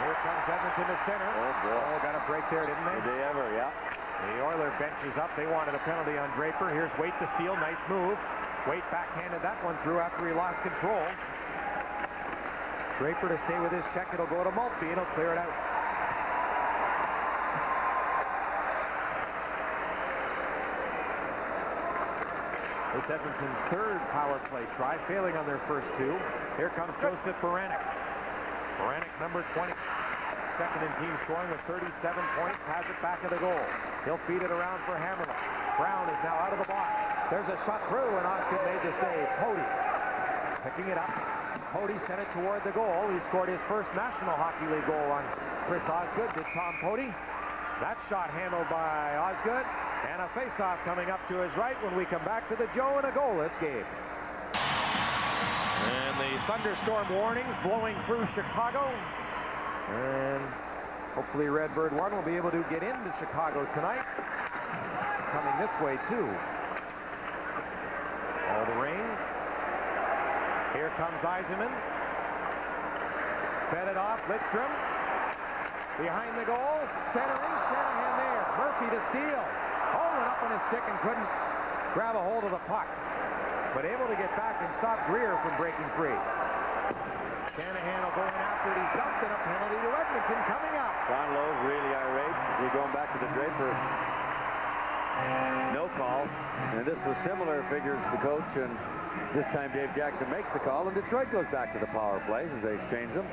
Here comes Edmonton to center. Oh, boy. Oh, got a break there, didn't they? Did they ever, yeah. The Oiler bench is up. They wanted a penalty on Draper. Here's Waite to steal. Nice move. Waite backhanded that one through after he lost control. Draper to stay with his check. It'll go to Maltby. It'll clear it out. This Edmonton's third power play try, failing on their first two. Here comes Joseph Baranek. Baranek, number 20. Second in team scoring with 37 points. Has it back of the goal. He'll feed it around for Hammerman. Brown is now out of the box. There's a shot through, and Osgood made the save. Pody picking it up. Pody sent it toward the goal. He scored his first National Hockey League goal on Chris Osgood. Did Tom Pody. That shot handled by Osgood. And a face-off coming up to his right when we come back to the Joe in a goalless game. And the thunderstorm warnings blowing through Chicago. And hopefully Redbird 1 will be able to get into Chicago tonight. Coming this way, too. All the rain. Here comes Yzerman. Fed it off. Lidstrom. Behind the goal. Centering. Shanahan there. Murphy to steal. Oh, went up on his stick and couldn't grab a hold of the puck. But able to get back and stop Greer from breaking free. Shanahan will go in after it. He's dumped in a penalty to Edmonton coming up. John Lowe's really irate. He's going back to the Draper. No call. And this was similar, figures the coach. And this time Dave Jackson makes the call. And Detroit goes back to the power play as they exchange them.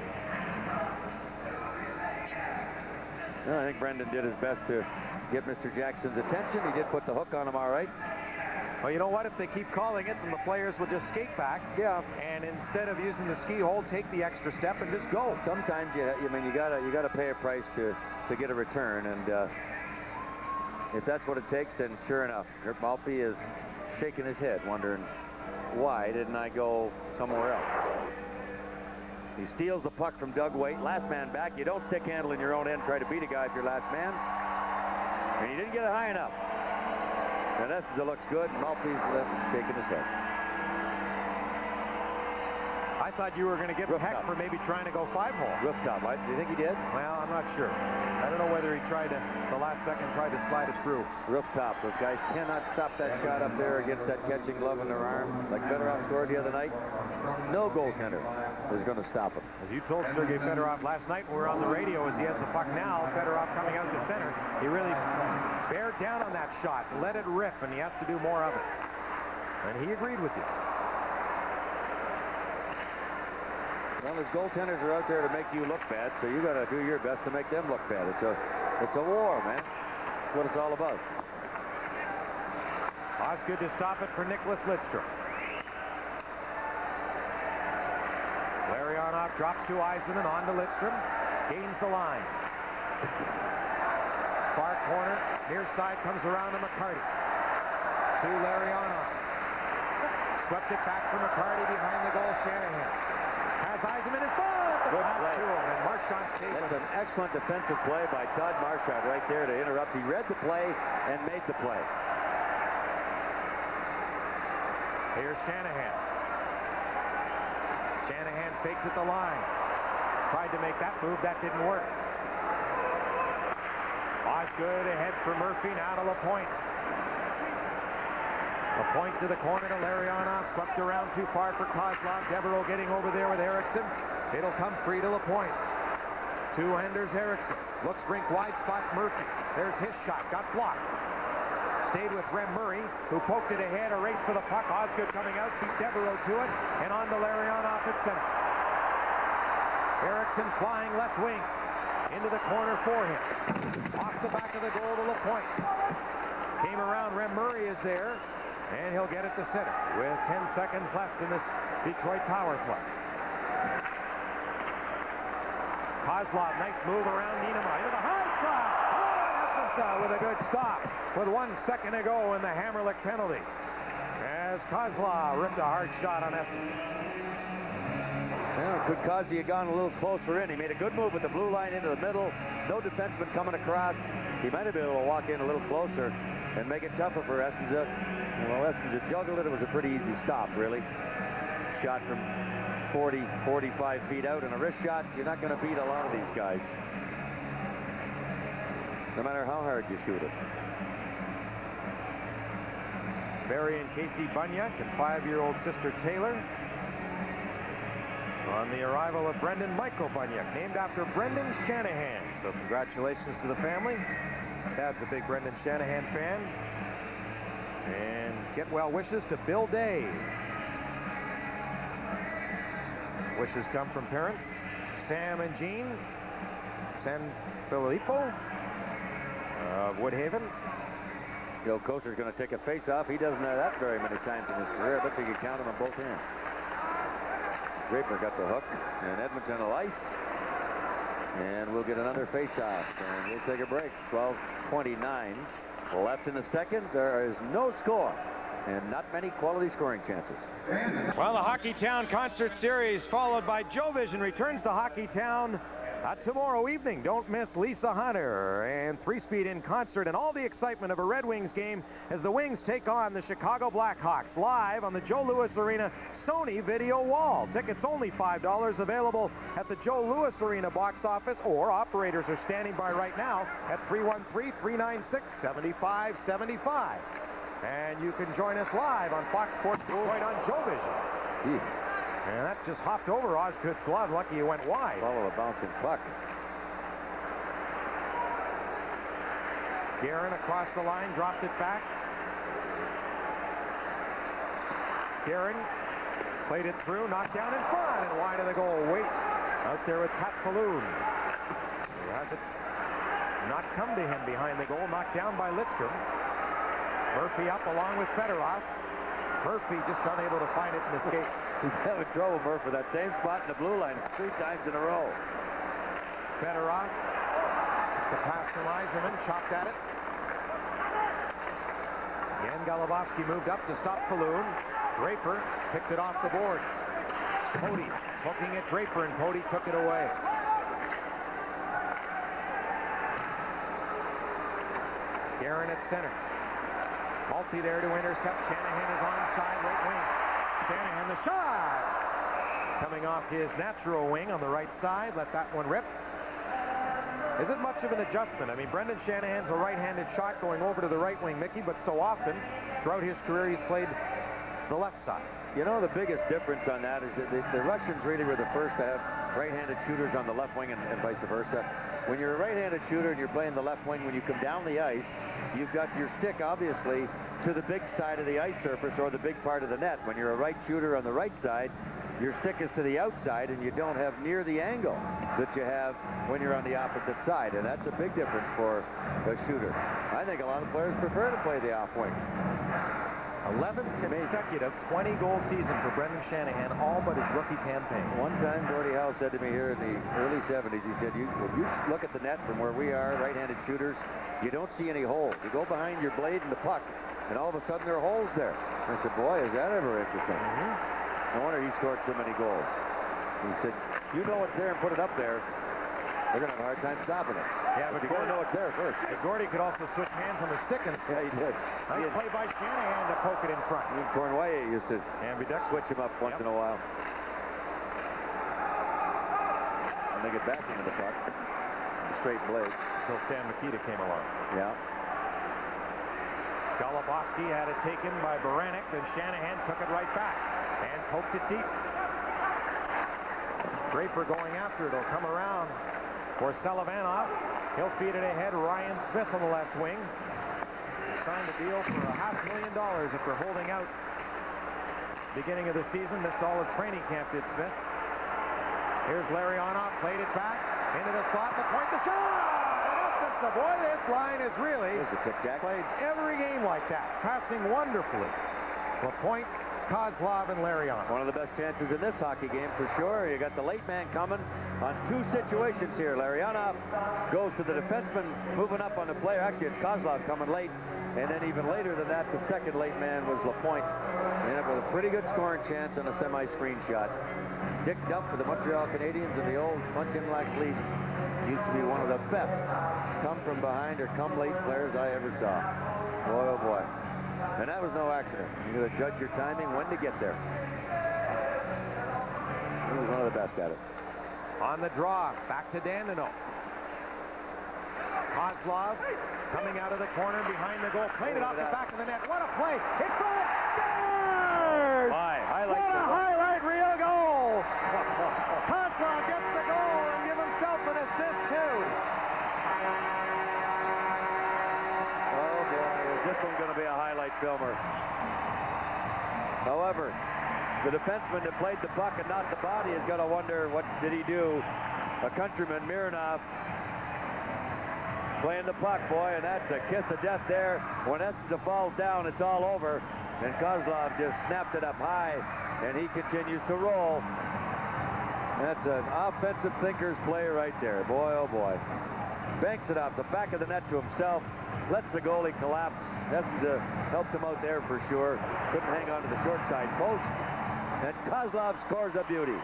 Well, I think Brendan did his best to get Mr. Jackson's attention. He did put the hook on him all right. Well, you know what? If they keep calling it, then the players will just skate back. Yeah. And instead of using the ski hold, take the extra step and just go. Sometimes you gotta pay a price to get a return, and if that's what it takes, then sure enough, Herb Maltby is shaking his head, wondering why didn't I go somewhere else. He steals the puck from Doug Waite. Last man back. You don't stick handle in your own end. Try to beat a guy if you're last man. And he didn't get it high enough. And Esposito looks good. Maltby's shaking his head. I thought you were going to give him heck for maybe trying to go 5-hole. Rooftop. Do you think he did? Well, I'm not sure. I don't know whether he tried to, the last second, tried to slide it through. Rooftop. Those guys cannot stop that shot up there against that catching glove in their arm. Like Fedorov scored the other night. No goaltender is going to stop him. As you told Sergei Fedorov last night when we were on the radio, as he has the puck now, Fedorov coming out to center, he really bared down on that shot, let it rip, and he has to do more of it. And he agreed with you. Well, his goaltenders are out there to make you look bad, so you got to do your best to make them look bad. It's a war, man. That's what it's all about. Osgood to stop it for Nicholas Lidstrom. Larionov drops to Yzerman, on to Lidstrom. Gains the line. Far corner, near side, comes around to McCarty. To Larionov. Swept it back for McCarty behind the goal, Shanahan. Has Yzerman in front. The pass to him, and Marchand stays. That's an excellent defensive play by Todd Marchand right there to interrupt. He read the play and made the play. Here's Shanahan. Shanahan faked at the line. Tried to make that move. That didn't work. Osgood ahead for Murphy. Now to LaPointe. LaPointe to the corner to Larionov. Swept around too far for Kozlov. Devereaux getting over there with Eriksson. It'll come free to LaPointe. To Anders Eriksson. Looks rink wide, spots Murphy. There's his shot. Got blocked. Stayed with Rem Murray, who poked it ahead. A race for the puck. Osgood coming out. Beat Devereaux to it. And on to Larionov at center. Eriksson flying left wing. Into the corner for him. Off the back of the goal to LaPointe. Came around. Rem Murray is there. And he'll get it to center with 10 seconds left in this Detroit power play. Kozlov, nice move around Niedermeyer. Into the high slot. Oh, with a good stop. With 1 second to go in the Hammerlick penalty. As Kozlov ripped a hard shot on Essenson. Well, could Kozlov have gone a little closer in. He made a good move with the blue line into the middle. No defenseman coming across. He might have been able to walk in a little closer and make it tougher for Essenson. Well, Essenson juggled it. It was a pretty easy stop, really. Shot from 40, 45 feet out, and a wrist shot, you're not going to beat a lot of these guys. No matter how hard you shoot it. Barry and Casey Bunyak and 5-year-old sister Taylor. On the arrival of Brendan Michael Bunyak, named after Brendan Shanahan. So congratulations to the family. Dad's a big Brendan Shanahan fan. And get well wishes to Bill Day. Wishes come from parents Sam and Jean San Filippo of Woodhaven. Joe Kocher's going to take a face-off. He doesn't have that very many times in his career, but you can count them on both hands. Draper got the hook, and Edmonton will ice. And we'll get another face-off, and we'll take a break. 12:29 left in the second. There is no score, and not many quality scoring chances. Well, the Hockeytown Concert Series, followed by Joe Vision, returns to Hockeytown tomorrow evening. Don't miss Lisa Hunter and 3-Speed in concert and all the excitement of a Red Wings game as the Wings take on the Chicago Blackhawks live on the Joe Louis Arena Sony video wall. Tickets only $5, available at the Joe Louis Arena box office, or operators are standing by right now at 313-396-7575. And you can join us live on Fox Sports Detroit on Joe Vision. And that just hopped over Osgood's glove. Lucky it went wide. Follow a bouncing puck. Guerin across the line, dropped it back. Guerin played it through, knocked down in front, and wide of the goal. Wait out there with Pat Falloon, who has it not come to him behind the goal, knocked down by Lidstrom. Murphy up along with Fedorov. Murphy just unable to find it in the skates. He's having trouble, Murphy, that same spot in the blue line 3 times in a row. Fedorov to pass to Yzerman, chopped at it. Again, Golubovsky moved up to stop Falloon. Draper picked it off the boards. Pody poking at Draper, and Pody took it away. Guerin at center. Maltby there to intercept. Shanahan is onside, right wing. Shanahan, the shot! Coming off his natural wing on the right side. Let that one rip. Isn't much of an adjustment. I mean, Brendan Shanahan's a right-handed shot going over to the right wing, Mickey, but so often throughout his career he's played the left side. You know, the biggest difference on that is that the Russians really were the first to have right-handed shooters on the left wing and vice versa. When you're a right-handed shooter and you're playing the left wing, when you come down the ice, you've got your stick, obviously, to the big side of the ice surface or the big part of the net. When you're a right shooter on the right side, your stick is to the outside, and you don't have near the angle that you have when you're on the opposite side, and that's a big difference for a shooter. I think a lot of players prefer to play the off wing. 11th consecutive 20-goal season for Brendan Shanahan, all but his rookie campaign. One time, Gordie Howe said to me here in the early 70s, he said, if you look at the net from where we are, right-handed shooters, you don't see any holes. You go behind your blade and the puck, and all of a sudden there are holes there. I said, boy, is that ever interesting. No wonder he scored so many goals. He said, you know it's there and put it up there, they're going to have a hard time stopping it. Yeah, but you got to know it's there first. But Gordie could also switch hands on the stick and yeah, he did. Nice play by Shanahan to poke it in front. Cornway used to switch him up once in a while. And they get back into the puck. The straight blade. Until Stan Mikita came along. Yeah. Golubovsky had it taken by Baranek, and Shanahan took it right back and poked it deep. Draper going after it. He'll come around for Selivanov. He'll feed it ahead. Ryan Smith on the left wing. Signed a deal for $500,000 after holding out beginning of the season. Missed all of training camp, did Smith. Here's Larionov. Played it back into the slot. The point, the shot! And So, boy, this line is really There's a tic-tac. played every game like that. Passing wonderfully. LaPointe, Kozlov, and Larionov. One of the best chances in this hockey game for sure. You got the late man coming on two situations here. Larionov goes to the defenseman, moving up on the player. Actually, it's Kozlov coming late. And then even later than that, the second late man was LaPointe. And it was a pretty good scoring chance on a semi-screen shot. Dick Duff for the Montreal Canadiens in the old Bunch-Imlach Leafs used to be one of the best come from behind or come late players I ever saw. Boy, oh boy. And that was no accident. You got to judge your timing when to get there. He was one of the best at it. On the draw, back to Dandino. Kozlov coming out of the corner behind the goal. Played it off the back of the net. What a play. It's front. Scores! What a highlight reel goal. Kozlov gets the goal and give himself an assist too. Oh boy, is this one going to be a highlight filmer. However, the defenseman that played the puck and not the body is going to wonder what did he do. A countryman, Mironov, playing the puck, boy, and that's a kiss of death there. When Essensa falls down, it's all over. And Kozlov just snapped it up high, and he continues to roll. That's an offensive thinker's play right there. Boy, oh boy. Banks it off the back of the net to himself. Lets the goalie collapse. Essensa helped him out there for sure. Couldn't hang on to the short side post. And Kozlov scores a beauty.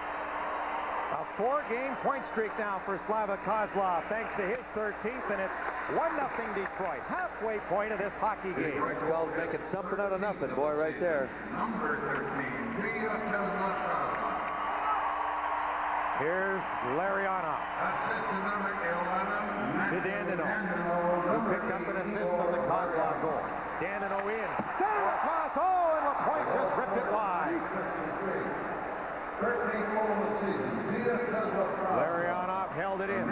A 4-game point streak now for Slava Kozlov, thanks to his 13th, and it's 1-0 Detroit. Halfway point of this hockey game. It's called making something out of nothing, boy, right there. Here's Larionov. To Dandino, who picked up an assist on the Kozlov goal. Dandino in. Center across. Oh, and LaPointe just ripped it wide. Larionov held it in.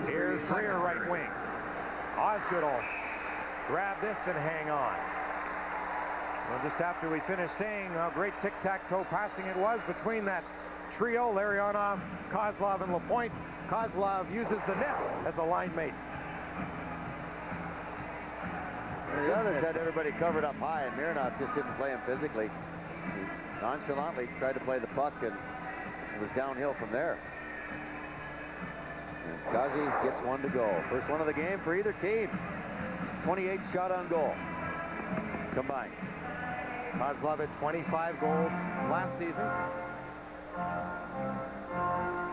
Here's Freer, right wing. Osgood will grab this and hang on. Well, just after we finished saying how great tic-tac-toe passing it was between that trio, Larionov, Kozlov, and LaPointe, Kozlov uses the net as a line mate. The others had everybody covered up high, and Mironov just didn't play him physically. He nonchalantly tried to play the puck, and it was downhill from there. And Kazi gets one to go. First one of the game for either team. 28 shot on goal combined. Kozlov had 25 goals last season.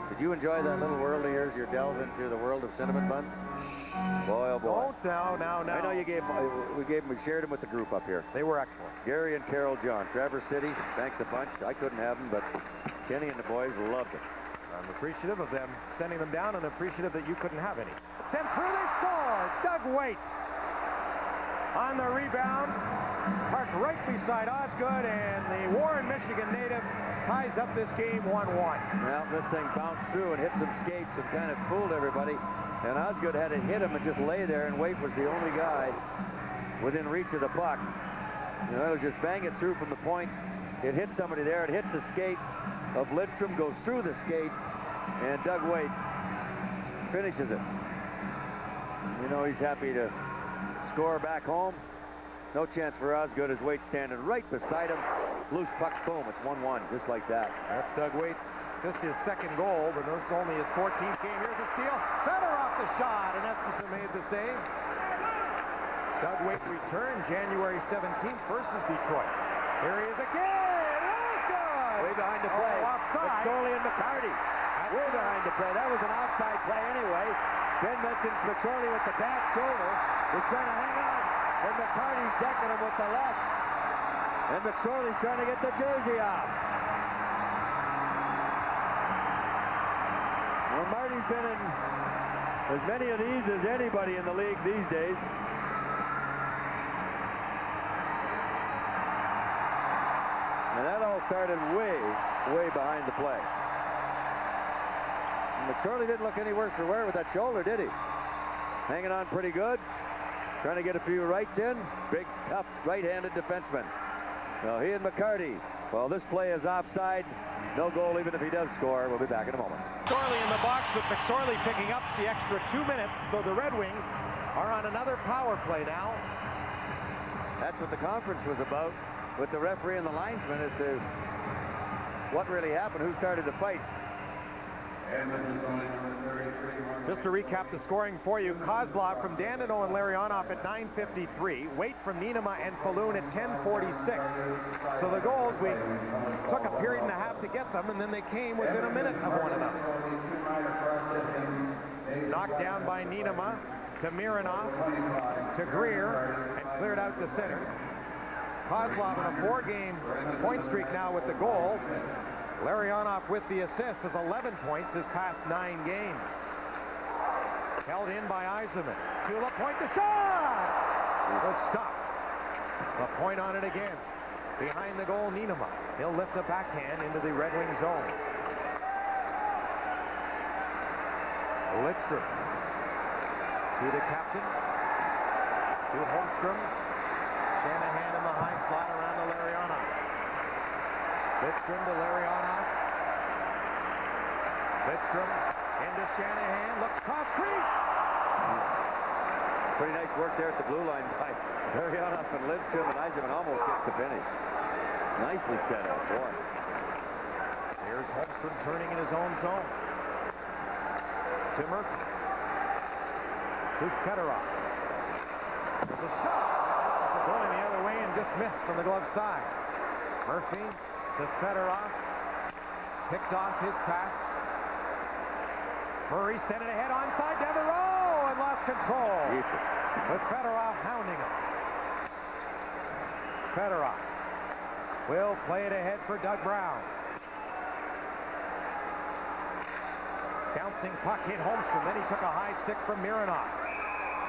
Did you enjoy that little world of yours, your delve into the world of cinnamon buns? Boy, oh boy. Don't now. I know you we shared them with the group up here. They were excellent. Gary and Carol John. Traverse City, thanks a bunch. I couldn't have them, but Kenny and the boys loved it. I'm appreciative of them sending them down and appreciative that you couldn't have any. Sent through, they score! Doug Waite on the rebound. Parked right beside Osgood, and the Warren, Michigan native ties up this game 1-1. Well, this thing bounced through and hit some skates and kind of fooled everybody. And Osgood had to hit him and just lay there, and Waite was the only guy within reach of the puck. You know, it was just bang it through from the point. It hit somebody there. It hits the skate of Lidstrom, goes through the skate, and Doug Waite finishes it. You know, he's happy to score back home. No chance for Osgood as Waite standing right beside him. Loose puck, boom, it's 1-1, just like that. That's Doug Waite's, just his second goal, but this is only his 14th game. Here's a steal. Fetter off the shot, and Essensa made the save. Doug Waite returned January 17th versus Detroit. Here he is again. Osgood! Way behind the play. Oh, offside. McSorley and McCarty. Way behind the play. That was an outside play anyway. Ben mentions McSorley with the back shoulder. He's trying to hang on. And McCarty's decking him with the left. And McSorley's trying to get the jersey off. Well, Marty's been in as many of these as anybody in the league these days. And that all started way behind the play. And McSorley didn't look any worse for wear with that shoulder, did he? Hanging on pretty good. Trying to get a few rights in. Big, tough, right-handed defenseman. Well, he and McCarty. Well, this play is offside. No goal even if he does score. We'll be back in a moment. McSorley in the box with McSorley picking up the extra 2 minutes. So the Red Wings are on another power play now. That's what the conference was about with the referee and the linesman as to what really happened, who started the fight. Just to recap the scoring for you, Kozlov from Dandino and Larionov at 9:53. Waite from Niinema and Falloon at 10:46. So the goals, we took a period and a half to get them, and then they came within a minute of one another. Knocked down by Niinema to Mironov to Greer and cleared out to center. Kozlov on a 4-game point streak now with the goal. Larionov with the assist has 11 points his past 9 games. Held in by Yzerman. To LaPointe, the shot! The stop. LaPointe on it again. Behind the goal, Niinema. He'll lift a backhand into the Red Wing zone. Lidstrom. To the captain. To Holmstrom. Shanahan in the high slot around to Larionov. Lidstrom to Larionov. Lidstrom into Shanahan. Looks cross creek. Pretty nice work there at the blue line by Larionov and Lidstrom, and Yzerman almost gets the finish. Nicely set up, boy. Here's Holmstrom turning in his own zone. To Murphy. To Fedorov. There's a shot. Going the other way and just missed from the glove side. Murphy to Fedorov. Picked off his pass. Murray sent it ahead onside. Devereaux and lost control. With Fedorov hounding him. Fedorov will play it ahead for Doug Brown. Bouncing puck hit Holmstrom. Then he took a high stick from Mironov.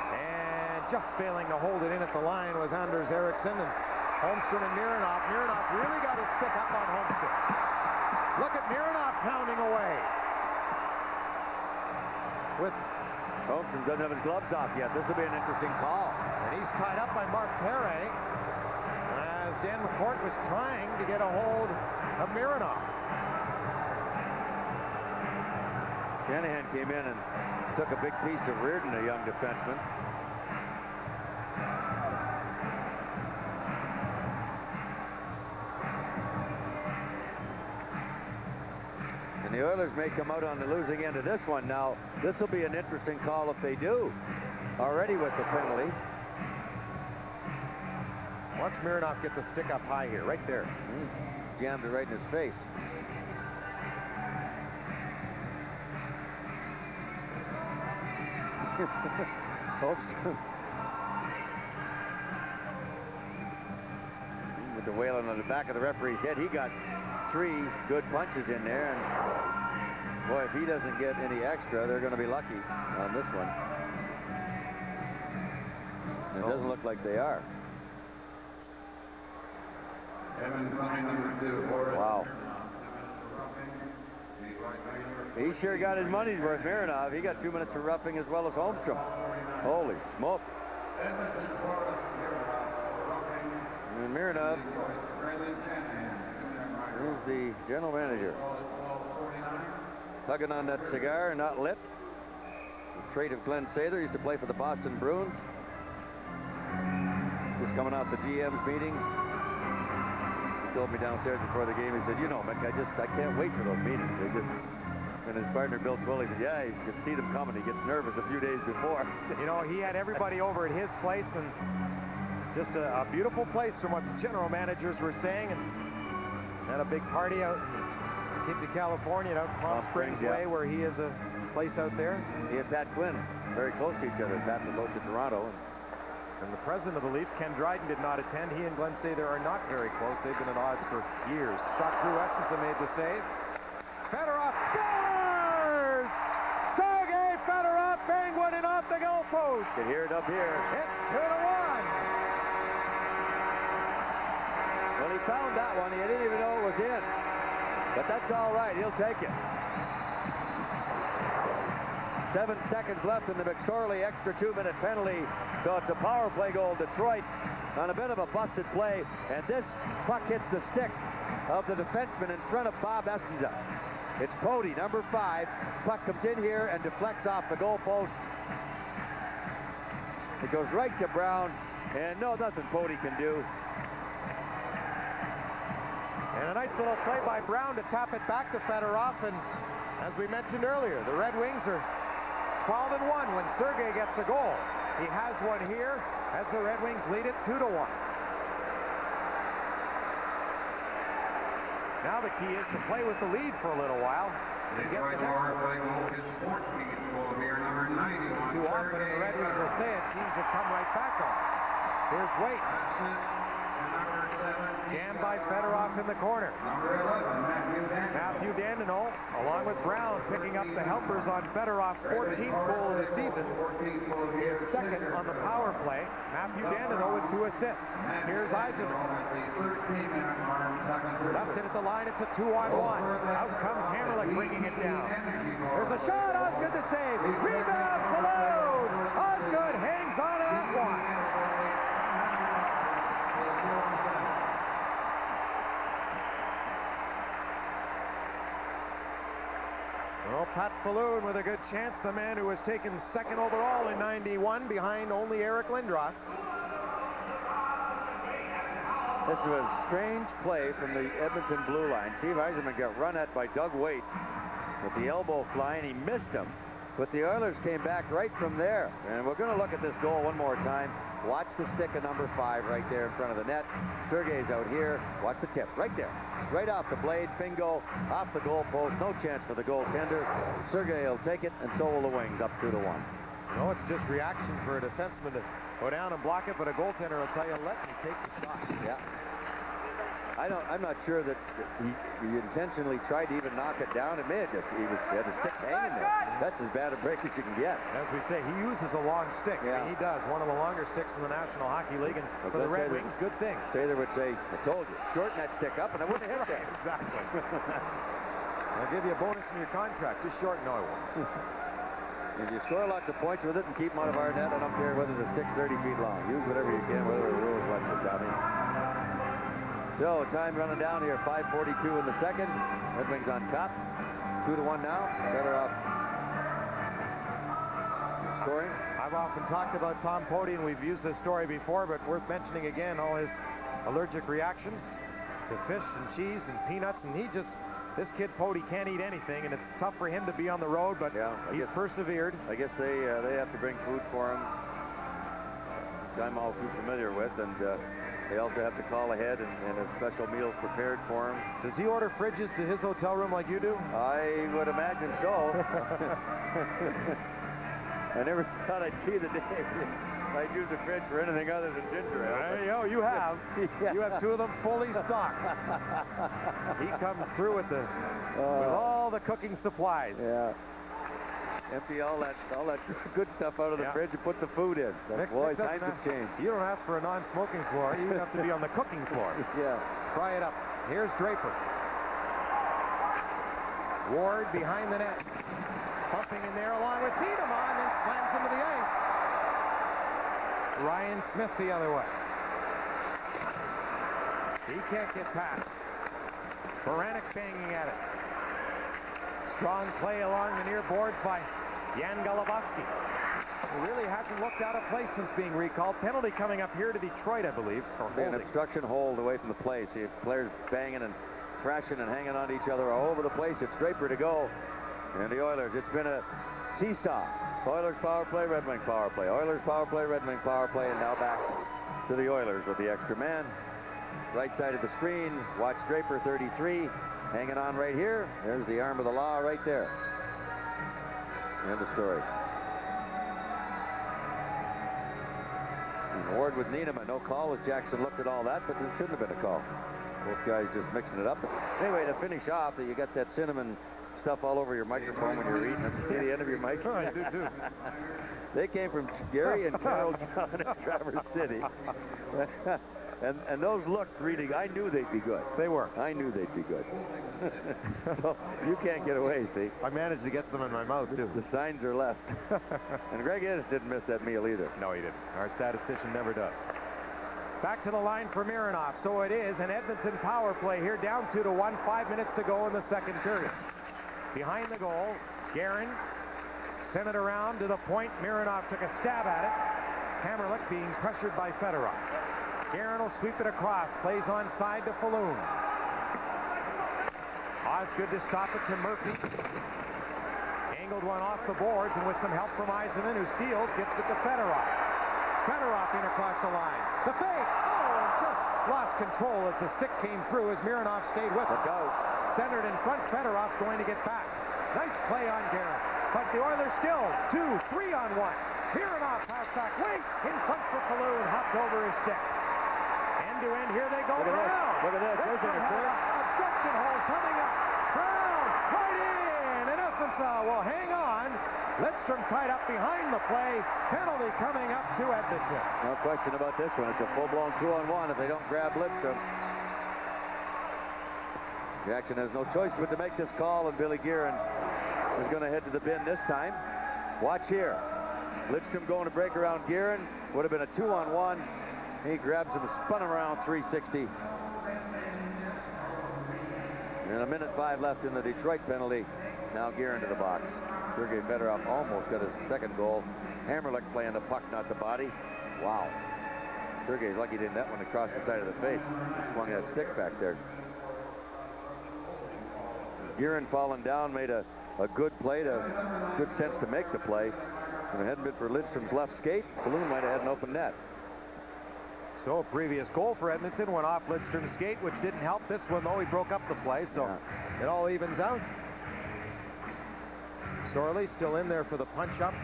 And just failing to hold it in at the line was Anders Eriksson. And Holmstrom and Mironov. Mironov really got his stick up on Holmstrom. Look at Mironov pounding away. With Holmstrom doesn't have his gloves off yet. This will be an interesting call. And he's tied up by Mark Perret as Dan McCourt was trying to get a hold of Mironov. Shanahan came in and took a big piece of Reardon, a young defenseman. And the Oilers may come out on the losing end of this one. Now, this will be an interesting call if they do. Already with the penalty. Watch Mironov get the stick up high here, right there. Jammed it right in his face. With the wailing on the back of the referee's head, he got 3 good punches in there, and boy, if he doesn't get any extra, they're going to be lucky on this one. It doesn't look like they are. Wow. He sure got his money's worth, Mironov. He got 2 minutes for roughing as well as Holmstrom. Holy smoke. And Mironov is the general manager. Tugging on that cigar, not lit. The trait of Glenn Sather. Used to play for the Boston Bruins. Just coming out the GM's meetings. He told me downstairs before the game, he said, you know, Mick, I can't wait for those meetings. They just... And his partner, Bill Twilley, said, yeah, you could see them coming. He gets nervous a few days before. You know, he had everybody over at his place, and just a beautiful place from what the general managers were saying, and had a big party out in Kids of California, out Palm Springs Way, where he has a place out there. He and Pat Quinn, very close to each other. Pat was close to Toronto. And the president of the Leafs, Ken Dryden, did not attend. He and Glenn Sather are not very close. They've been at odds for years. Shot through Essenson made the save. Fedorov scores! Sergei Fedorov banged it off the goalpost. You can hear it up here. It's 2-1. Well, he found that one. He didn't even know it was in. But that's all right. He'll take it. 7 seconds left in the McSorley extra 2-minute penalty. So it's a power play goal. Detroit on a bit of a busted play. And this puck hits the stick of the defenseman in front of Bob Essenza. It's Pody, number 5. Puck comes in here and deflects off the goalpost. It goes right to Brown, and nothing Pody can do. And a nice little play by Brown to tap it back to Fedorov. And as we mentioned earlier, the Red Wings are 12-1 when Sergei gets a goal. He has one here as the Red Wings lead it 2-1. Now the key is to play with the lead for a little while and get the next one. Too often, and the Red Wings will say it, teams have come right back on. Here's Waite. Jammed by Fedorov in the corner. Matthew Dandino, along with Brown, picking up the helpers on Fedorov's 14th goal of the season. He is second on the power play. Matthew Dandino with 2 assists. Here's Eisenman. Left it at the line. It's a 2-on-1. Out comes Hammerlick bringing it down. There's a shot. Osgood to save. Rebound. Falloon. Osgood hangs on to that one. Well, Pat Falloon with a good chance, the man who was taken second overall in '91 behind only Eric Lindros. This was a strange play from the Edmonton blue line. Steve Yzerman got run at by Doug Waite with the elbow flying. He missed him, but the Oilers came back right from there. And we're going to look at this goal one more time. Watch the stick of number 5 right there in front of the net. Sergei's out here. Watch the tip right there. Right off the blade. Bingo. Off the goal post. No chance for the goaltender. Sergei will take it, and so will the Wings, up 2-1. No, it's just reaction for a defenseman to go down and block it, but a goaltender will tell you, let me take the shot. Yeah. I'm not sure that he intentionally tried to even knock it down. It may have just, he had a stick hanging there. That's as bad a break as you can get. As we say, he uses a long stick. Yeah. I mean, he does. One of the longer sticks in the National Hockey League. And for the Red Wings, good thing. Taylor would say, I told you, shorten that stick up and I wouldn't have hit that. Exactly. I'll give you a bonus in your contract. Just shorten. No, I won't. If you score lots of points with it and keep them out of our net, I don't care whether the stick's 30 feet long. Use whatever you can, whether the rules let you, Tommy. So, time running down here, 5:42 in the second. Red Wings on top. 2-1 now. Fedorov scoring. I've often talked about Tom Pody, and we've used this story before, but worth mentioning again, all his allergic reactions to fish and cheese and peanuts, and this kid Pody can't eat anything, and it's tough for him to be on the road, but yeah, he's persevered. I guess they have to bring food for him, which I'm all too familiar with, and they also have to call ahead and have special meals prepared for him. Does he order fridges to his hotel room like you do? I would imagine so. I never thought I'd see the day I'd use a fridge for anything other than ginger ale. There you go, you have. Yeah. You have 2 of them fully stocked. He comes through with all the cooking supplies. Yeah. Empty all that good stuff out of the fridge and put the food in. Boy, times have changed. You don't ask for a non-smoking floor. You have to be on the cooking floor. Yeah. Fry it up. Here's Draper. Ward behind the net. Pumping in there along with Tiedemann and slams into the ice. Ryan Smith the other way. He can't get past. Baranek banging at it. Strong play along the near boards by Jan Golubovsky. He really hasn't looked out of place since being recalled. Penalty coming up here to Detroit, I believe, for holding. An obstruction hold away from the play. See if players banging and thrashing and hanging on to each other all over the place. It's Draper to go. And the Oilers, it's been a seesaw. Oilers power play, Red Wing power play. Oilers power play, Red Wing power play, and now back to the Oilers with the extra man. Right side of the screen, watch Draper, 33, hanging on right here. There's the arm of the law right there. End of story. And Ward with Niedemann, no call as Jackson looked at all that, but there shouldn't have been a call. Both guys just mixing it up. Anyway, to finish off, you got that cinnamon stuff all over your microphone when you're eating it. See the end of your mic? Oh, I do too. They came from Gary and Carol John in Traverse City. and those looked really, I knew they'd be good. They were. I knew they'd be good. So you can't get away, see? I managed to get some in my mouth, too. The signs are left. And Greg Ennis didn't miss that meal either. No, he didn't. Our statistician never does. Back to the line for Mironov. So it is an Edmonton power play here, down 2-1, 5 minutes to go in the second period. Behind the goal, Guerin sent it around to the point. Mironov took a stab at it. Hammerlick being pressured by Fedorov. Guerin will sweep it across, plays onside to Falloon. Osgood to stop it to Murphy. Angled one off the boards, and with some help from Yzerman, who steals, gets it to Fedorov. Fedorov in across the line. The fake! Oh, just lost control as the stick came through as Mironov stayed with it. Centered in front, Fedorov's going to get back. Nice play on Guerin. But the Oilers still 2-3 on 1. Mironov pass back. Wait! In front for Falloon, hopped over his stick. End to end, here they go. Look at this. There's interference. Obstruction hold coming up. Brown, right in. And Essensaw will hang on. Lidstrom tied up behind the play. Penalty coming up to Edmonton. No question about this one. It's a full-blown 2-on-1 if they don't grab Lidstrom. Jackson has no choice but to make this call, and Billy Guerin is going to head to the bin this time. Watch here. Lidstrom going to break around Guerin. Would have been a 2-on-1. He grabs him, spun him around 360. And 1:05 left in the Detroit penalty. Now Guerin to the box. Sergei Fedorov almost got his second goal. Hammerlick playing the puck, not the body. Wow. Sergei's lucky he didn't that one across the side of the face. He swung that stick back there. Guerin falling down made a good play, good sense to make the play. And it hadn't been for Lidstrom's left skate, Falloon might have had an open net. So a previous goal for Edmonton went off Lidstrom's skate, which didn't help this one, though. He broke up the play, so it all evens out. Sorley still in there for the punch-up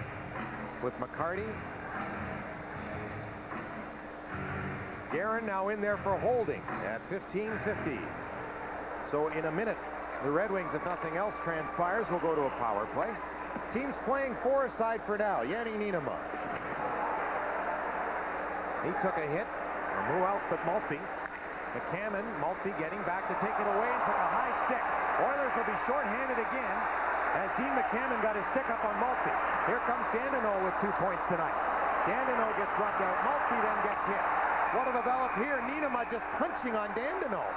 with McCarty. Guerin now in there for holding at 15:50. So in a minute, the Red Wings, if nothing else transpires, will go to a power play. Teams playing four-a-side for now. Jani Niinimaa. He took a hit. And who else but Maltby? McCammon, Maltby getting back to take it away and took a high stick. Oilers will be shorthanded again as Dean McCammon got his stick up on Maltby. Here comes Dandenault with 2 points tonight. Dandenault gets rubbed out. Maltby then gets hit. What'll develop here? Niinimaa just punching on Dandenault.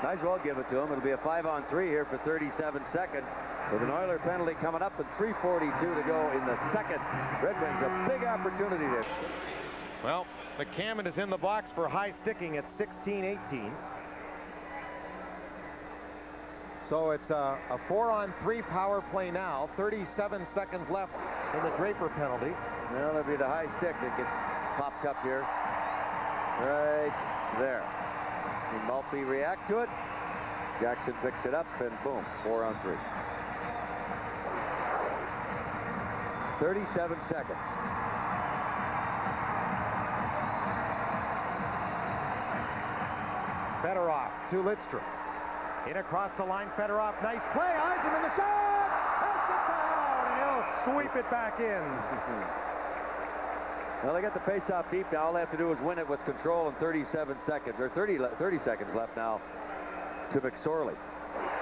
Might as well give it to him. It'll be a 5-on-3 here for 37 seconds. With an Oiler penalty coming up and 3:42 to go in the second. Red Wings a big opportunity there. Well, McCammon is in the box for high sticking at 16-18. So it's a 4-on-3 power play now. 37 seconds left in the Draper penalty. Well, it'll be the high stick that gets popped up here. Right there. And Maltby react to it. Jackson picks it up and boom, 4-on-3. 37 seconds. Fedorov to Lidstrom. In across the line, Fedorov, nice play. Yzerman the shot! That's it down, and he'll sweep it back in. Well, they got the face-off deep now. All they have to do is win it with control in 37 seconds, or 30 seconds left now to McSorley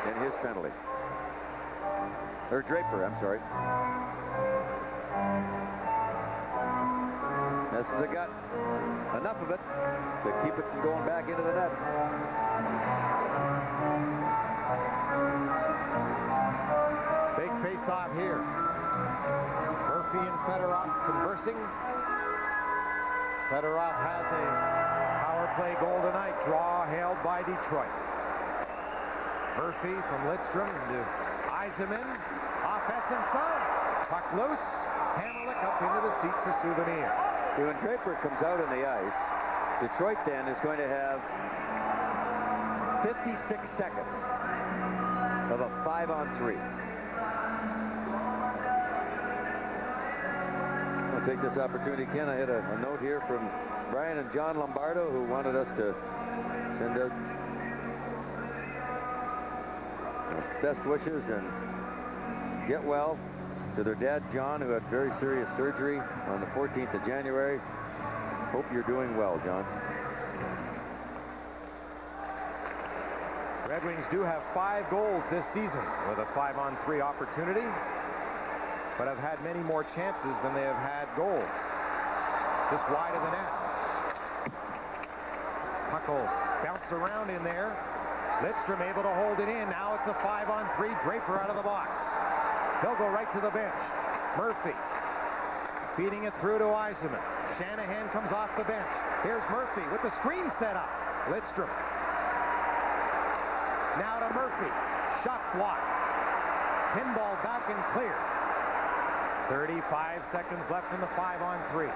in his penalty. Or Draper, I'm sorry. They got enough of it to keep it from going back into the net. Big face-off here. Murphy and Fedorov conversing. Fedorov has a power play goal tonight. Draw hailed by Detroit. Murphy from Lidstrom to Yzerman. Off Essensaw. Puck loose. Hammerlick up into the seats, a souvenir. When Draper comes out on the ice, Detroit then is going to have 56 seconds of a 5-on-3. I'll take this opportunity, Ken. I had a note here from Brian and John Lombardo, who wanted us to send out best wishes and get well to their dad, John, who had very serious surgery on the 14th of January. Hope you're doing well, John. Red Wings do have 5 goals this season with a 5-on-3 opportunity, but have had many more chances than they have had goals. just wide of the net. Puck will bounce around in there. Lidstrom able to hold it in. Now it's a 5-on-3. Draper out of the box. He'll go right to the bench. Murphy feeding it through to Yzerman. Shanahan comes off the bench. Here's Murphy with the screen set up. Lidstrom. Now to Murphy. Shot blocked. Pinball back and clear. 35 seconds left in the 5-on-3.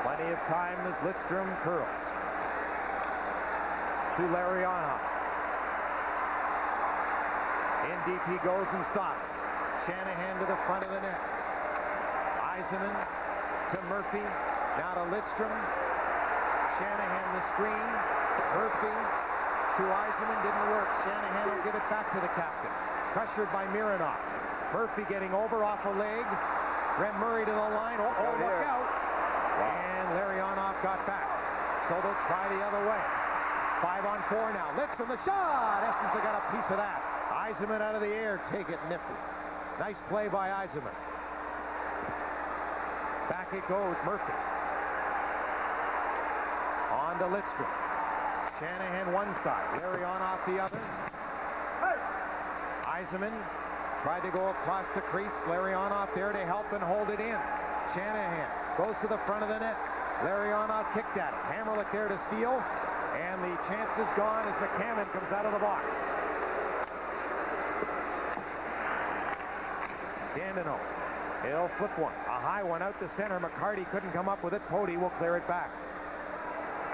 Plenty of time as Lidstrom curls. To Larionov. In deep he goes and stops. Shanahan to the front of the net. Yzerman to Murphy. Now to Lidstrom. Shanahan the screen. Murphy to Yzerman. Didn't work. Shanahan will give it back to the captain. Pressured by Mironov. Murphy getting over off a leg. Ren Murray to the line. Oh, look out. Wow. And Larionov got back. So they'll try the other way. 5-on-4 now. Lidstrom the shot. Essence got a piece of that. Yzerman out of the air. Take it nifty. Nice play by Yzerman. Back it goes. Murphy. On to Lidstrom. Shanahan one side. Larionov the other. Yzerman tried to go across the crease. Larionov there to help and hold it in. Shanahan goes to the front of the net. Larionov kicked at it. Hammerlick there to steal. And the chance is gone as McCammon comes out of the box. Dandino. He'll flip one. A high one out to center. McCarty couldn't come up with it. Pody will clear it back.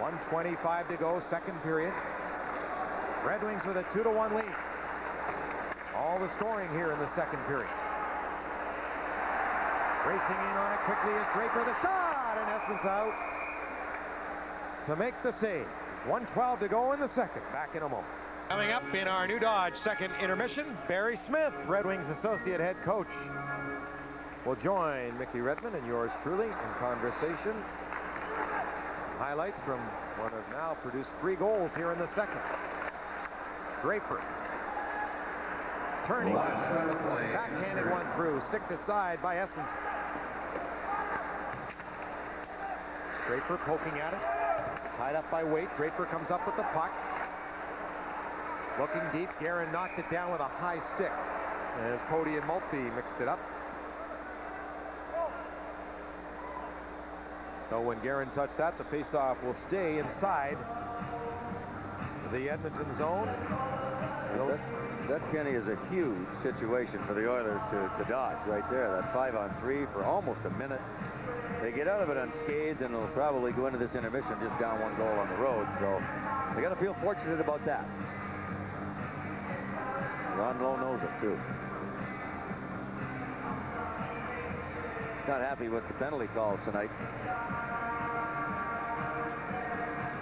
1:25 to go, second period. Red Wings with a 2-1 lead. All the scoring here in the second period. Racing in on it quickly is Draper. The shot, in essence out. To make the save. 1:12 to go in the second. Back in a moment. Coming up in our new Dodge second intermission, Barry Smith, Red Wings associate head coach, will join Mickey Redmond and yours truly in conversation. Highlights from what have now produced 3 goals here in the second. Draper. Turning. Backhanded one through. Stick to side by Essence. Draper poking at it. Tied up by Waite. Draper comes up with the puck. Looking deep. Guerin knocked it down with a high stick. As Pody and Maltby mixed it up. So when Guerin touched that, the faceoff will stay inside the Edmonton zone. That, Kenny, is a huge situation for the Oilers to dodge right there. That 5-on-3 for almost a minute. They get out of it unscathed, and they'll probably go into this intermission just down 1 goal on the road. So they got to feel fortunate about that. Ron Lowe knows it too. Not happy with the penalty calls tonight.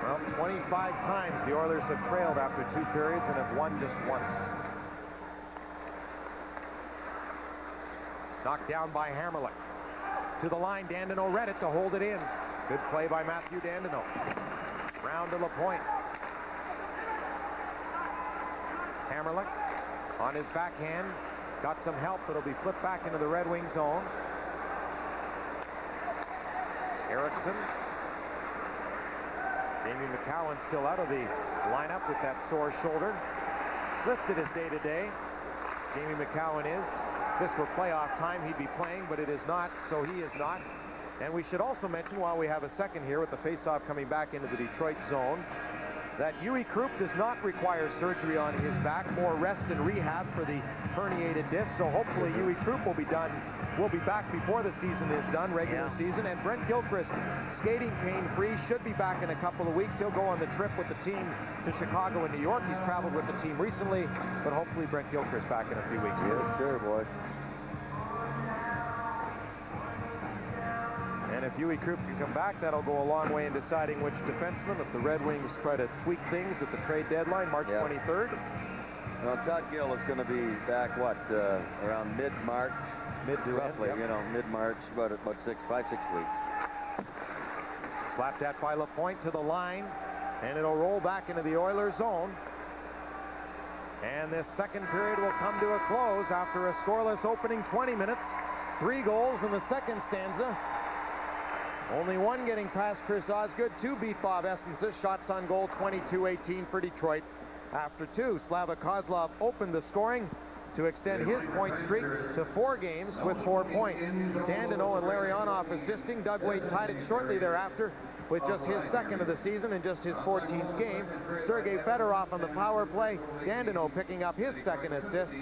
Well, 25 times the Oilers have trailed after 2 periods and have won just once. Knocked down by Hammerlick. To the line, Dandino read it to hold it in. Good play by Matthew Dandino. Round to LaPointe. Hammerlick on his backhand. Got some help, but it'll be flipped back into the Red Wing zone. Erickson. Jamie McCowan still out of the lineup with that sore shoulder. Listed as day-to-day. Jamie McCowan is. If this were playoff time, he'd be playing, but it is not, so he is not. And we should also mention, while we have a second here with the faceoff coming back into the Detroit zone, that Uwe Krupp does not require surgery on his back, more rest and rehab for the herniated disc. So hopefully Uwe Krupp will be back before the season is done, regular season. And Brent Gilchrist, skating pain-free, should be back in a couple of weeks. He'll go on the trip with the team to Chicago and New York. He's traveled with the team recently, but hopefully Brent Gilchrist back in a few weeks. Yes, sure, boy. And if Uwe Krupp can come back, that'll go a long way in deciding which defenseman. If the Red Wings try to tweak things at the trade deadline, March 23rd. Well, Todd Gill is going to be back, what, around mid-March? Roughly, you know, mid-March, about 5-6 weeks. Slapped at by LaPointe to the line, and it'll roll back into the Oilers zone. And this second period will come to a close after a scoreless opening 20 minutes. 3 goals in the second stanza. Only one getting past Chris Osgood. 2 beat Bob Essence's. Shots on goal 22-18 for Detroit. After 2, Slava Kozlov opened the scoring to extend his point streak to 4 games with 4 points. Dandino and Larionov assisting. Doug Wade tied it shortly thereafter with just his 2nd of the season and just his 14th game. Sergei Fedorov on the power play. Dandino picking up his 2nd assist.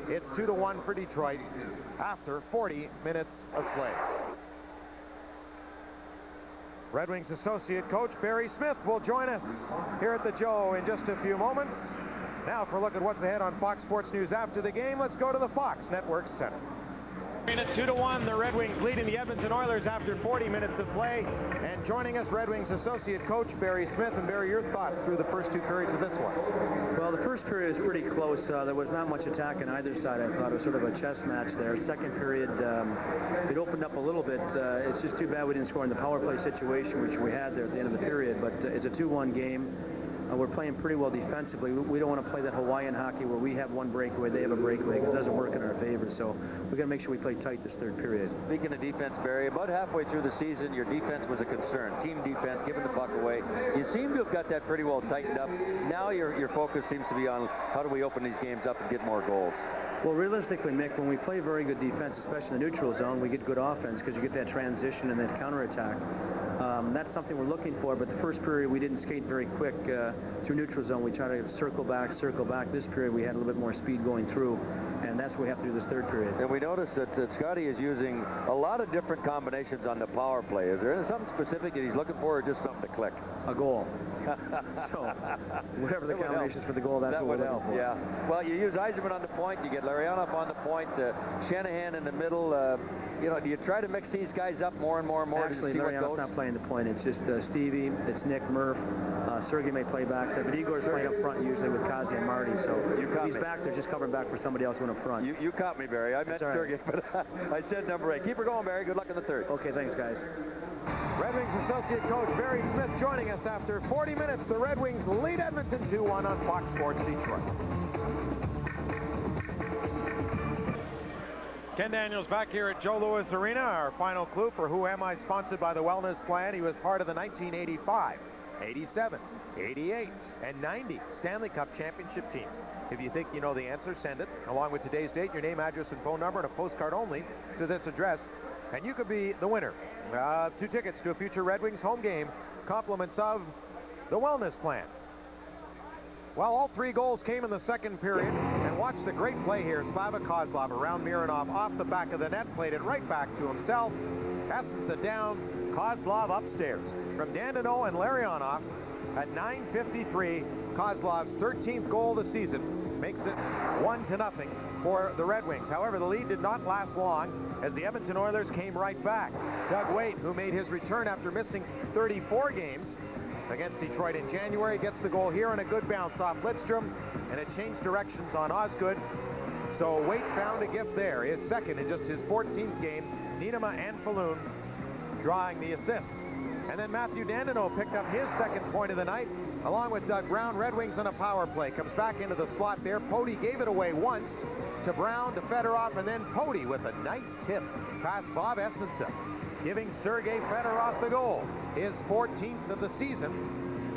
It's 2-1 for Detroit after 40 minutes of play. Red Wings associate coach Barry Smith will join us here at the Joe in just a few moments. Now for a look at what's ahead on Fox Sports News after the game, let's go to the Fox Network Center. At 2-1, the Red Wings leading the Edmonton Oilers after 40 minutes of play. And joining us, Red Wings associate coach Barry Smith. And Barry, your thoughts through the first 2 periods of this one? Well, the first period was pretty close. There was not much attack on either side. I thought it was sort of a chess match there. Second period, it opened up a little bit. It's just too bad we didn't score in the power play situation, which we had there at the end of the period. But it's a 2-1 game. We're playing pretty well defensively. We don't want to play that Hawaiian hockey where we have one breakaway, they have a breakaway, because it doesn't work in our favor. So we've got to make sure we play tight this 3rd period. Speaking of defense, Barry, about halfway through the season, your defense was a concern. Team defense, giving the puck away. You seem to have got that pretty well tightened up. Now your focus seems to be on how do we open these games up and get more goals. Well, realistically, Mick, when we play very good defense, especially in the neutral zone, we get good offense because you get that transition and that counterattack. That's something we're looking for, but the first period we didn't skate very quick through neutral zone. We try to circle back. This period we had a little bit more speed going through, and that's what we have to do this 3rd period. And we noticed that Scotty is using a lot of different combinations on the power play. Is there something specific that he's looking for, or just something to click? A goal. So whatever the combinations for the goal, that's what we're looking for. Yeah. Well, you use Yzerman on the point. You get Larionov on the point. Shanahan in the middle. You know, do you try to mix these guys up more and more and more? Actually, to see what Larionov's goes? not playing the point. It's just Stevie, it's Nick, Murph. Sergei may play back there, but Igor's playing up front usually with Kazi and Marty. So he's back there just covering back for somebody else going up front. You caught me, Barry. I meant Sergei, but I said number 8. Keep her going, Barry. Good luck in the 3rd. Okay, thanks, guys. Red Wings associate coach Barry Smith joining us after 40 minutes. The Red Wings lead Edmonton 2-1 on Fox Sports Detroit. Ken Daniels back here at Joe Louis Arena. Our final clue for Who Am I, sponsored by the Wellness Plan. He was part of the 1985, 87, 88, and 90 Stanley Cup championship teams. If you think you know the answer, send it, along with today's date, your name, address, and phone number, and a postcard only to this address, and you could be the winner. 2 tickets to a future Red Wings home game, compliments of the Wellness Plan. Well, all 3 goals came in the 2nd period, and watch the great play here. Slava Kozlov around Mironov, off the back of the net, played it right back to himself. Essensa down, Kozlov upstairs. From Dandino and Larionov at 9:53, Kozlov's 13th goal of the season makes it 1-0 for the Red Wings. However, the lead did not last long as the Edmonton Oilers came right back. Doug Wade, who made his return after missing 34 games against Detroit in January, gets the goal here, and a good bounce off Lidstrom, and it changed directions on Osgood. So Wade found a gift there, his 2nd in just his 14th game. Nienema and Falloon drawing the assists. And then Matthew Dandino picked up his 2nd point of the night, along with Doug Brown. Red Wings on a power play. Comes back into the slot there. Pody gave it away once to Brown, to Fedorov, and then Pody with a nice tip past Bob Essensa, giving Sergei Fedorov the goal. His 14th of the season,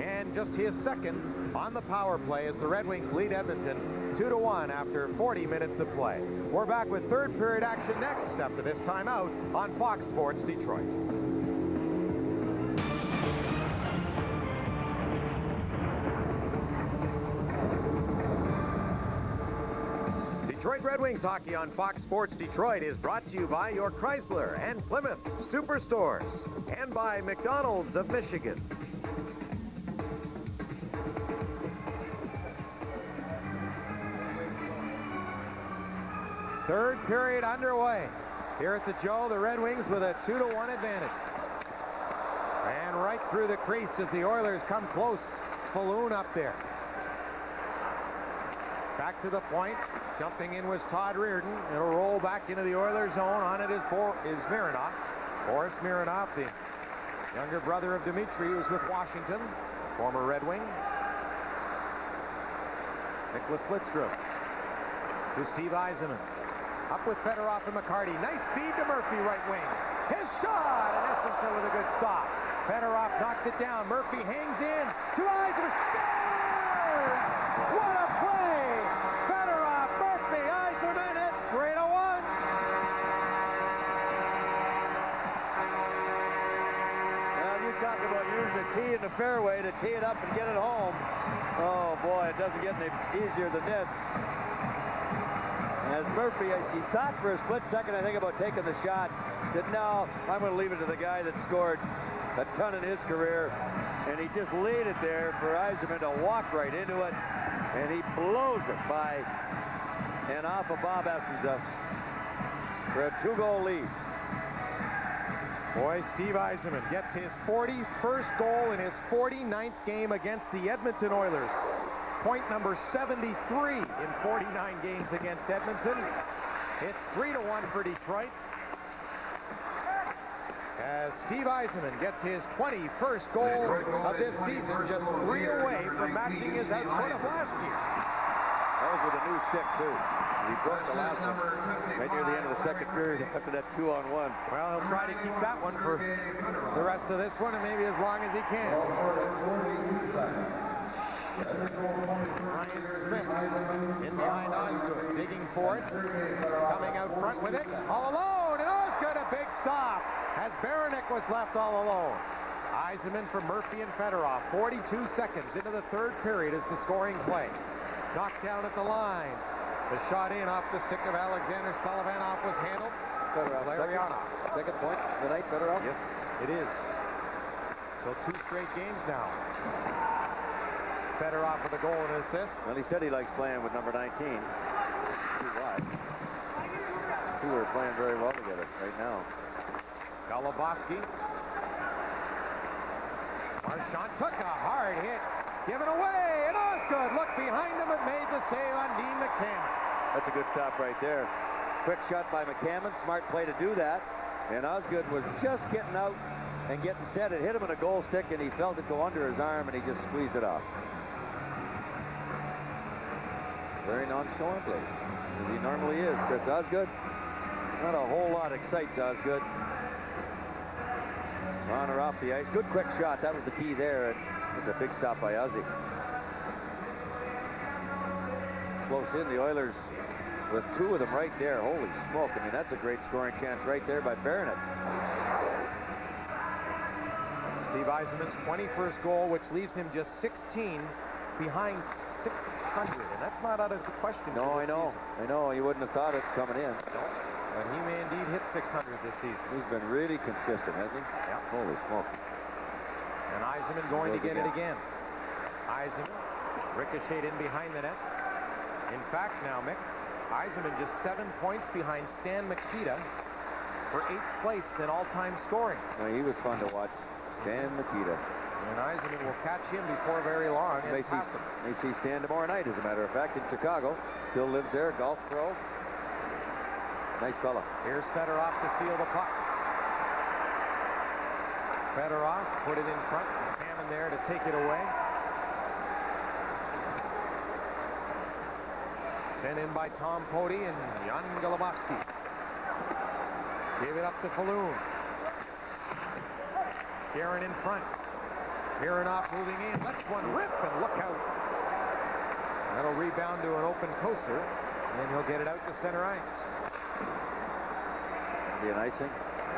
and just his 2nd on the power play as the Red Wings lead Edmonton 2-1 after 40 minutes of play. We're back with 3rd period action next after this timeout on Fox Sports Detroit. Detroit Red Wings hockey on Fox Sports Detroit is brought to you by your Chrysler and Plymouth Superstores and by McDonald's of Michigan. Third period underway here at the Joe. The Red Wings with a 2-1 advantage. And right through the crease as the Oilers come close. Falloon up there. Back to the point. Jumping in was Todd Reardon. It'll roll back into the Oilers zone. On it is Mironov. Boris Mironov, the younger brother of Dmitry, who's with Washington. Former Red Wing. Nicholas Lidstrom to Steve Yzerman. Up with Fedorov and McCarty. Nice feed to Murphy, right wing. His shot, and Essenson with a good stop. Fedorov knocked it down. Murphy hangs in to Yzerman. Scores! What a play! Fedorov, Murphy, Yzerman, it's 3-1. Well, you talk about using the tee in the fairway to tee it up and get it home. Oh, boy, it doesn't get any easier than this. As Murphy, he thought for a split second, I think, about taking the shot. Said, no, I'm going to leave it to the guy that scored a ton in his career. And he just laid it there for Yzerman to walk right into it. And he blows it by and off of Bob Essenson for a 2-goal lead. Boy, Steve Yzerman gets his 41st goal in his 49th game against the Edmonton Oilers. Point number 73 in 49 games against Edmonton. It's 3-1 for Detroit. As Steve Yzerman gets his 21st goal of this season, just 3 away from matching his output of last year. That was with a new stick, too. He broke the last one right near the end of the second period after that 2-on-1. Well, he'll try to keep that one for the rest of this one and maybe as long as he can. Ryan Smith in behind Osgood, digging for it. Coming out front with it. All alone, and Osgood a big stop as Baranek was left all alone. Yzerman for Murphy and Fedorov. 42 seconds into the third period is the scoring play. Knocked down at the line. The shot in off the stick of Alexander Solovyanoff was handled. Second point of the night, Fedorov? Yes, it is. So 2 straight games now. Fedorov with a goal and an assist. Well, he said he likes playing with number 19. See why. Two are playing very well together right now. Golubovsky. Marchand took a hard hit. Given away, and Osgood looked behind him and made the save on Dean McCammon. That's a good stop right there. Quick shot by McCammon. Smart play to do that. And Osgood was just getting out and getting set. It hit him in a goal stick, and he felt it go under his arm, and he just squeezed it off. Very nonchalantly, as he normally is. Chris Osgood. Not a whole lot excites Osgood. On or off the ice. Good quick shot. That was the key there. It's a big stop by Ozzy. Close in, the Oilers with 2 of them right there. Holy smoke. I mean, that's a great scoring chance right there by Baranek. Steve Yzerman's 21st goal, which leaves him just 16 behind 600. And that's not out of the question. No, I know. Season. I know. You wouldn't have thought it coming in. But he may indeed hit 600 this season. He's been really consistent, hasn't he? Yeah. Holy smoke. And Yzerman going to get it again. Yzerman ricocheted in behind the net. In fact, now, Mick, Yzerman just 7 points behind Stan Mikita for 8th place in all-time scoring. Well, he was fun to watch. Stan Mikita. And Yzerman will catch him before very long. May see Stan tomorrow night, as a matter of fact, in Chicago. Still lives there, golf pro. Nice fella. Here's Fedorov to steal the puck. Fedorov put it in front. McCammon there to take it away. Sent in by Tom Pody and Jan Golubovsky. Gave it up to Falloon. Guerin in front. Mironov moving in. Lets one rip and look out. That'll rebound to an open Koser. And then he'll get it out to center ice. Be an icing.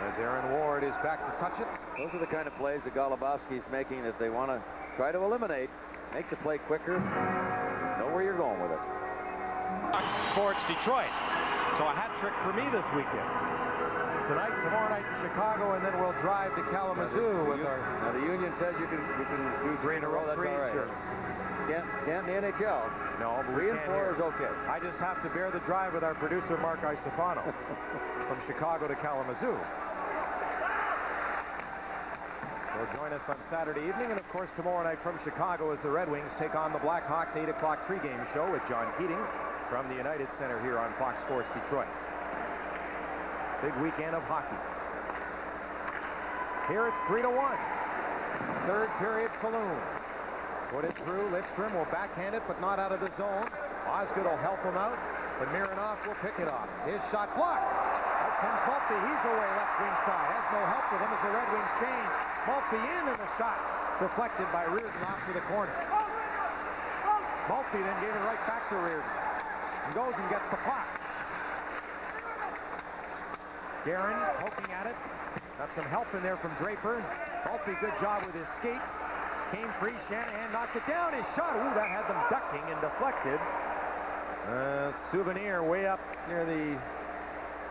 As Aaron Ward is back to touch it. Those are the kind of plays that Golubovsky's making that they want to try to eliminate. Make the play quicker. Know where you're going with it. Sports Detroit. So a hat trick for me this weekend. Tonight, tomorrow night in Chicago, and then we'll drive to Kalamazoo with our... Now the union says you can do 3 in a row. That's all right. Sure. Can't in the NHL. No, but 3 and 4 is okay. I just have to bear the drive with our producer, Mark Isofano, from Chicago to Kalamazoo. So join us on Saturday evening, and of course tomorrow night from Chicago as the Red Wings take on the Blackhawks 8 o'clock pregame show with John Keating from the United Center here on Fox Sports Detroit. Big weekend of hockey. Here it's 3-1. Third period, Falloon. Put it through. Lidstrom will backhand it, but not out of the zone. Osgood will help him out, but Mironov will pick it off. His shot blocked. Out comes Maltby. He's away left wing side. Has no help with him as the Red Wings change. Maltby in, and the shot deflected by Reardon off to the corner. Maltby then gave it right back to Reardon. And goes and gets the puck. Guerin poking at it. Got some help in there from Draper. Maltby, good job with his skates. Came free. Shanahan knocked it down. His shot. Ooh, that had them ducking and deflected. Souvenir way up near the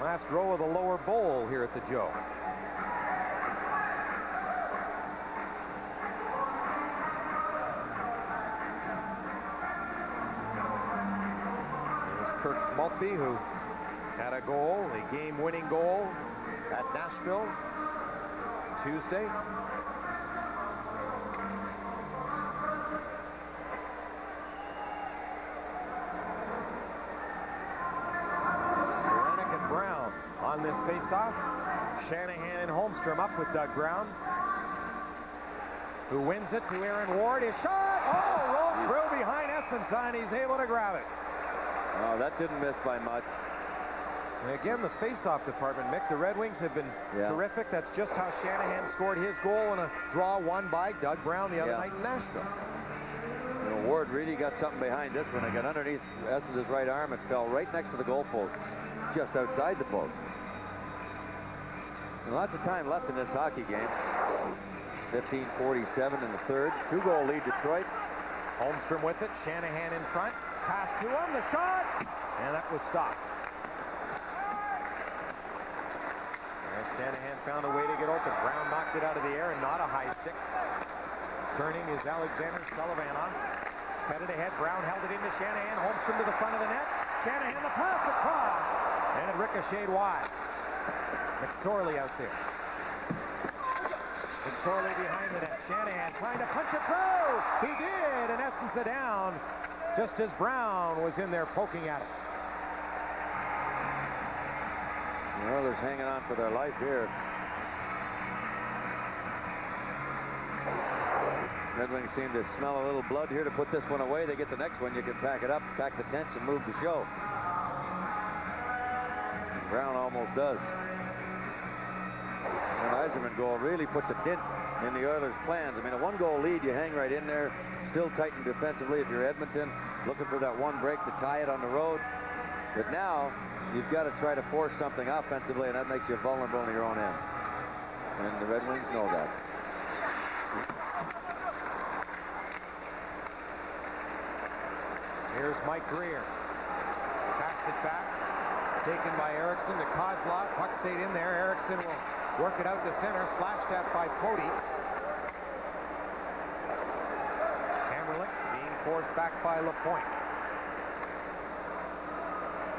last row of the lower bowl here at the Joe. There's Kirk Maltby, who had a goal, a game-winning goal at Nashville Tuesday. On this face-off, Shanahan and Holmstrom up with Doug Brown, who wins it to Aaron Ward. His shot! Oh, rolled through behind Essenson. He's able to grab it. Oh, that didn't miss by much. And again, the face-off department, Mick, the Red Wings have been terrific. That's just how Shanahan scored his goal in a draw won by Doug Brown the other night in Nashville. You know, Ward really got something behind this one. It got underneath Essenson's right arm. It fell right next to the goal post, just outside the post. Lots of time left in this hockey game. 15:47 in the third. 2-goal lead Detroit. Holmstrom with it. Shanahan in front. Pass to him. The shot. And that was stopped. As Shanahan found a way to get open. Brown knocked it out of the air and not a high stick. Turning is Alexander Sullivanov. Headed ahead. Brown held it into Shanahan. Holmstrom to the front of the net. Shanahan the pass across. And it ricocheted wide. McSorley out there. McSorley behind the net. Shanahan trying to punch it through. He did, and Essenson down just as Brown was in there poking at it. The Oilers hanging on for their life here. Red Wings seem to smell a little blood here to put this one away. They get the next one. You can pack it up, pack the tents, and move the show. Brown almost does. An Yzerman goal really puts a dent in the Oilers' plans. I mean, a 1-goal lead, you hang right in there, still tightened defensively if you're Edmonton, looking for that one break to tie it on the road. But now, you've got to try to force something offensively, and that makes you vulnerable in your own end. And the Red Wings know that. Here's Mike Greer. Passed it back. Taken by Eriksson to Kozlov. Puck stayed in there. Eriksson will work it out to center. Slashed at by Pody. Hammerlick being forced back by LaPointe.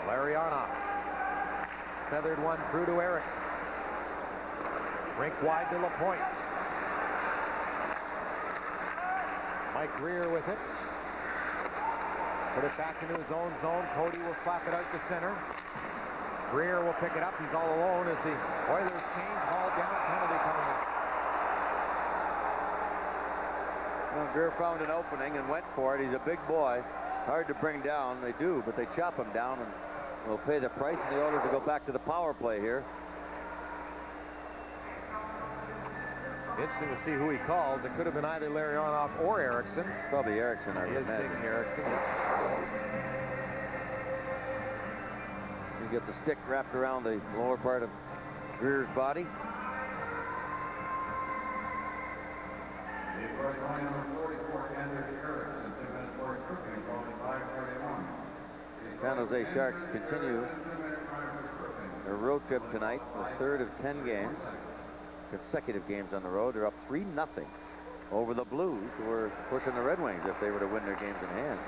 Larionov. Feathered one through to Eriksson. Rink wide to LaPointe. Mike Greer with it. Put it back into his own zone. Pody will slap it out to center. Greer will pick it up. He's all alone as the Oilers change. Hauled down. Penalty coming up. Well, Greer found an opening and went for it. He's a big boy. Hard to bring down. They do, but they chop him down and will pay the price. And the Oilers will go back to the power play here. Interesting to see who he calls. It could have been either Larionov or Eriksson. Probably Eriksson, I would imagine. Eriksson. You get the stick wrapped around the lower part of Greer's body. San Jose Sharks continue their road trip tonight, the third of 10 games. Consecutive games on the road. They're up 3-0 over the Blues, who are pushing the Red Wings if they were to win their games in hand.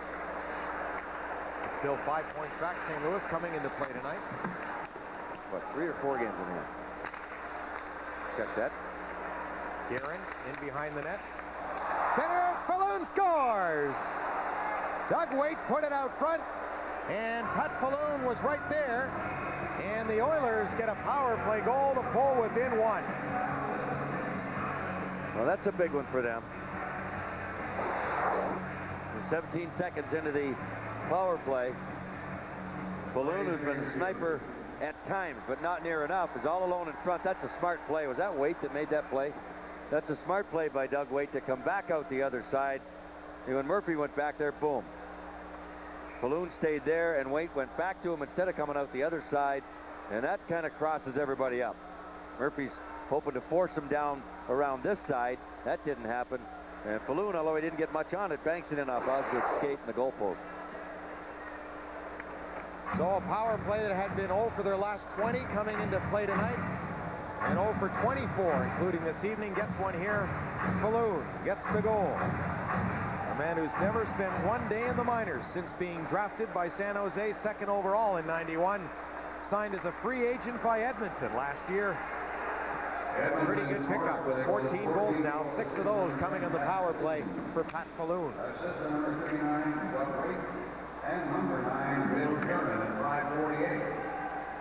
It's still 5 points back. St. Louis coming into play tonight. What, 3 or 4 games in hand? Check that. Guerin in behind the net. Center, Falloon scores! Doug Waite put it out front, and Pat Falloon was right there. And the Oilers get a power play goal to pull within 1. Well, that's a big one for them. We're 17 seconds into the power play. Falloon, who's been sniper at times, but not near enough. Is all alone in front. That's a smart play. Was that Waite that made that play? That's a smart play by Doug Waite to come back out the other side. And when Murphy went back there, boom. Falloon stayed there, and Waite went back to him instead of coming out the other side, and that kind of crosses everybody up. Murphy's hoping to force him down around this side. That didn't happen. And Falloon, although he didn't get much on it, banks it in off Osgood's skate in the goalpost. So a power play that had been 0 for their last 20 coming into play tonight. And 0 for 24, including this evening, gets one here. Falloon gets the goal. A man who's never spent one day in the minors since being drafted by San Jose, 2nd overall in '91. Signed as a free agent by Edmonton last year. Pretty good pickup with 14 goals now, 6 of those coming on the power play for Pat Falloon. And number 9, Bill German at 548.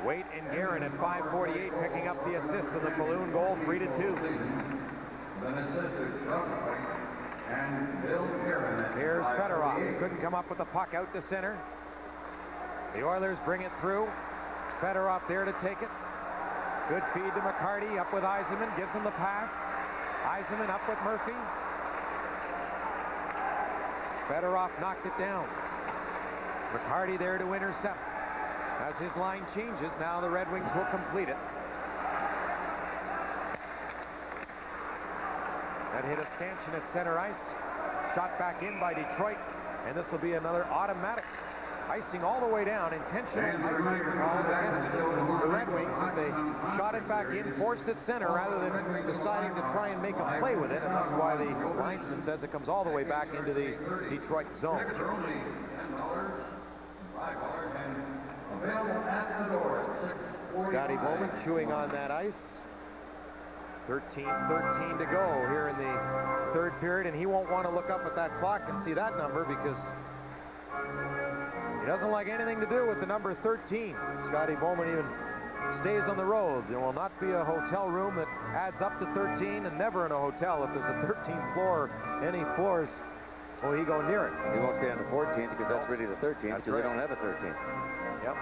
Waite and Guerin at 5:48 picking up the assists of the Falloon goal, 3-2. And Bill German at Here's Fedorov. Couldn't come up with the puck out to center. The Oilers bring it through. Fedorov there to take it. Good feed to McCarty. Up with Yzerman. Gives him the pass. Yzerman up with Murphy. Fedorov knocked it down. McCarty there to intercept. As his line changes, now the Red Wings will complete it. That hit a stanchion at center ice. Shot back in by Detroit. And this will be another automatic icing all the way down. Intentional icing called against the Red Wings as they shot it back in, forced it center rather than deciding to try and make a play with it. And that's why the linesman says it comes all the way back into the Detroit zone. Scotty Bowman chewing on that ice. 13:13 to go here in the 3rd period, and he won't want to look up at that clock and see that number because he doesn't like anything to do with the number 13. Scotty Bowman even stays on the road. There will not be a hotel room that adds up to 13, and never in a hotel if there's a 13th floor, any floors, will he go near it. He won't stay on the 14th because that's really the 13th because they don't have a 13th. Yep.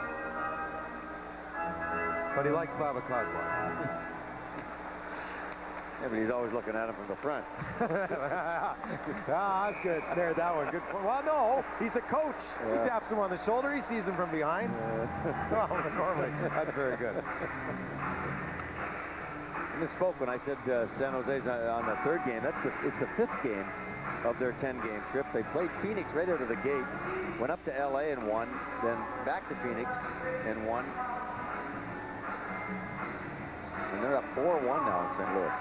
But he likes Slava Kozlov. Yeah, but he's always looking at him from the front. That's good. There's that one. Good. Well, no, he's a coach. Yeah. He taps him on the shoulder. He sees him from behind. Oh, McCormick. That's very good. I misspoke when I said San Jose's on the 3rd game. It's the 5th game of their 10-game trip. They played Phoenix right out of the gate, went up to LA and won, then back to Phoenix and won. And they're up 4-1 now in St. Louis.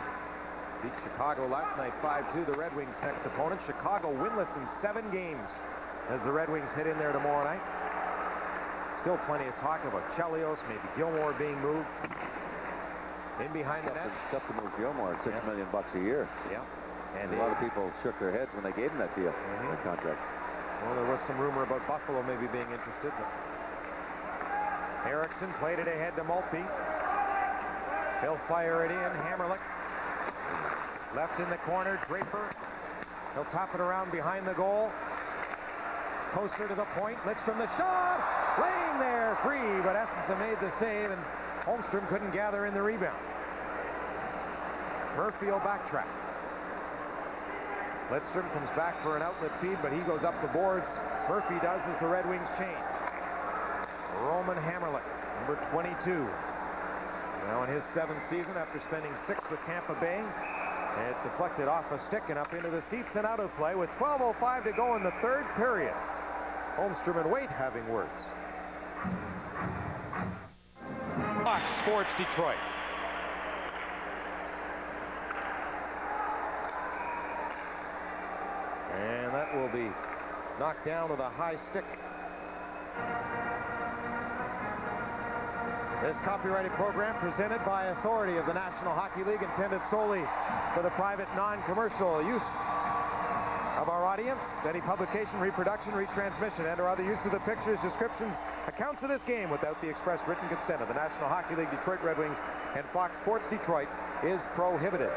Beat Chicago last night 5-2, the Red Wings' next opponent. Chicago winless in 7 games as the Red Wings hit in there tomorrow night. Still plenty of talk about Chelios, maybe Gilmore being moved. In behind the net. Tough to move Gilmore at $6 million a year. Yeah. And a lot of people shook their heads when they gave him that deal, that contract. Well, there was some rumor about Buffalo maybe being interested. But Erickson played it ahead to Maltby. He'll fire it in. Hammerlick. Left in the corner, Draper. He'll tap it around behind the goal. Coaster to the point. Lidstrom the shot. Laying there, free, but Essensa made the save, and Holmstrom couldn't gather in the rebound. Murphy will backtrack. Lidstrom comes back for an outlet feed, but he goes up the boards. Murphy does as the Red Wings change. Roman Hammerlick, number 22. Now in his 7th season after spending 6 with Tampa Bay. It deflected off a stick and up into the seats and out of play with 12:05 to go in the 3rd period. Holmstrom and Waite having words. Fox Sports Detroit. And that will be knocked down with a high stick. This copyrighted program presented by authority of the National Hockey League, intended solely for the private, non-commercial use of our audience. Any publication, reproduction, retransmission, and or other use of the pictures, descriptions, accounts of this game without the express written consent of the National Hockey League, Detroit Red Wings, and Fox Sports Detroit is prohibited.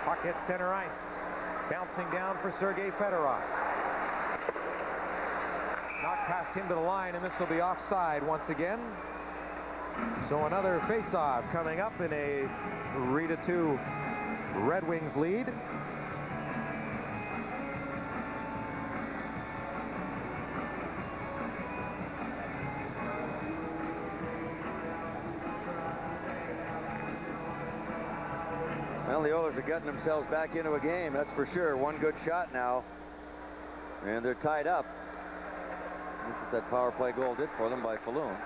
Puck hits center ice. Bouncing down for Sergei Fedorov. knocked past him to the line, and this will be offside once again. So another face-off coming up in a 3-2 Red Wings lead. Well, the Oilers are getting themselves back into a game, that's for sure. One good shot now, and they're tied up. Look what that power play goal did for them by Falloon.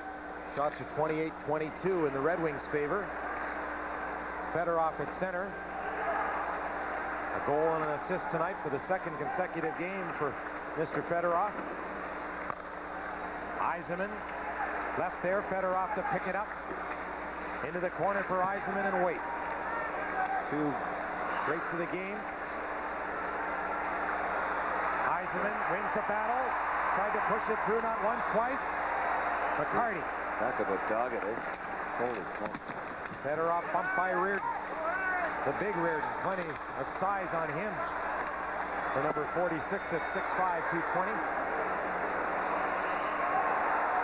Shots are 28-22 in the Red Wings' favor. Fedorov at center. A goal and an assist tonight for the second consecutive game for Mr. Fedorov. Yzerman left there. Fedorov to pick it up. Into the corner for Yzerman and wait. Two greats of the game. Yzerman wins the battle. Tried to push it through not once, twice. McCarty. Back of a dog it is. Holy smoke. Fedorov bumped by Reardon. The big Reardon. Plenty of size on him. The number 46 at 6'5", 220.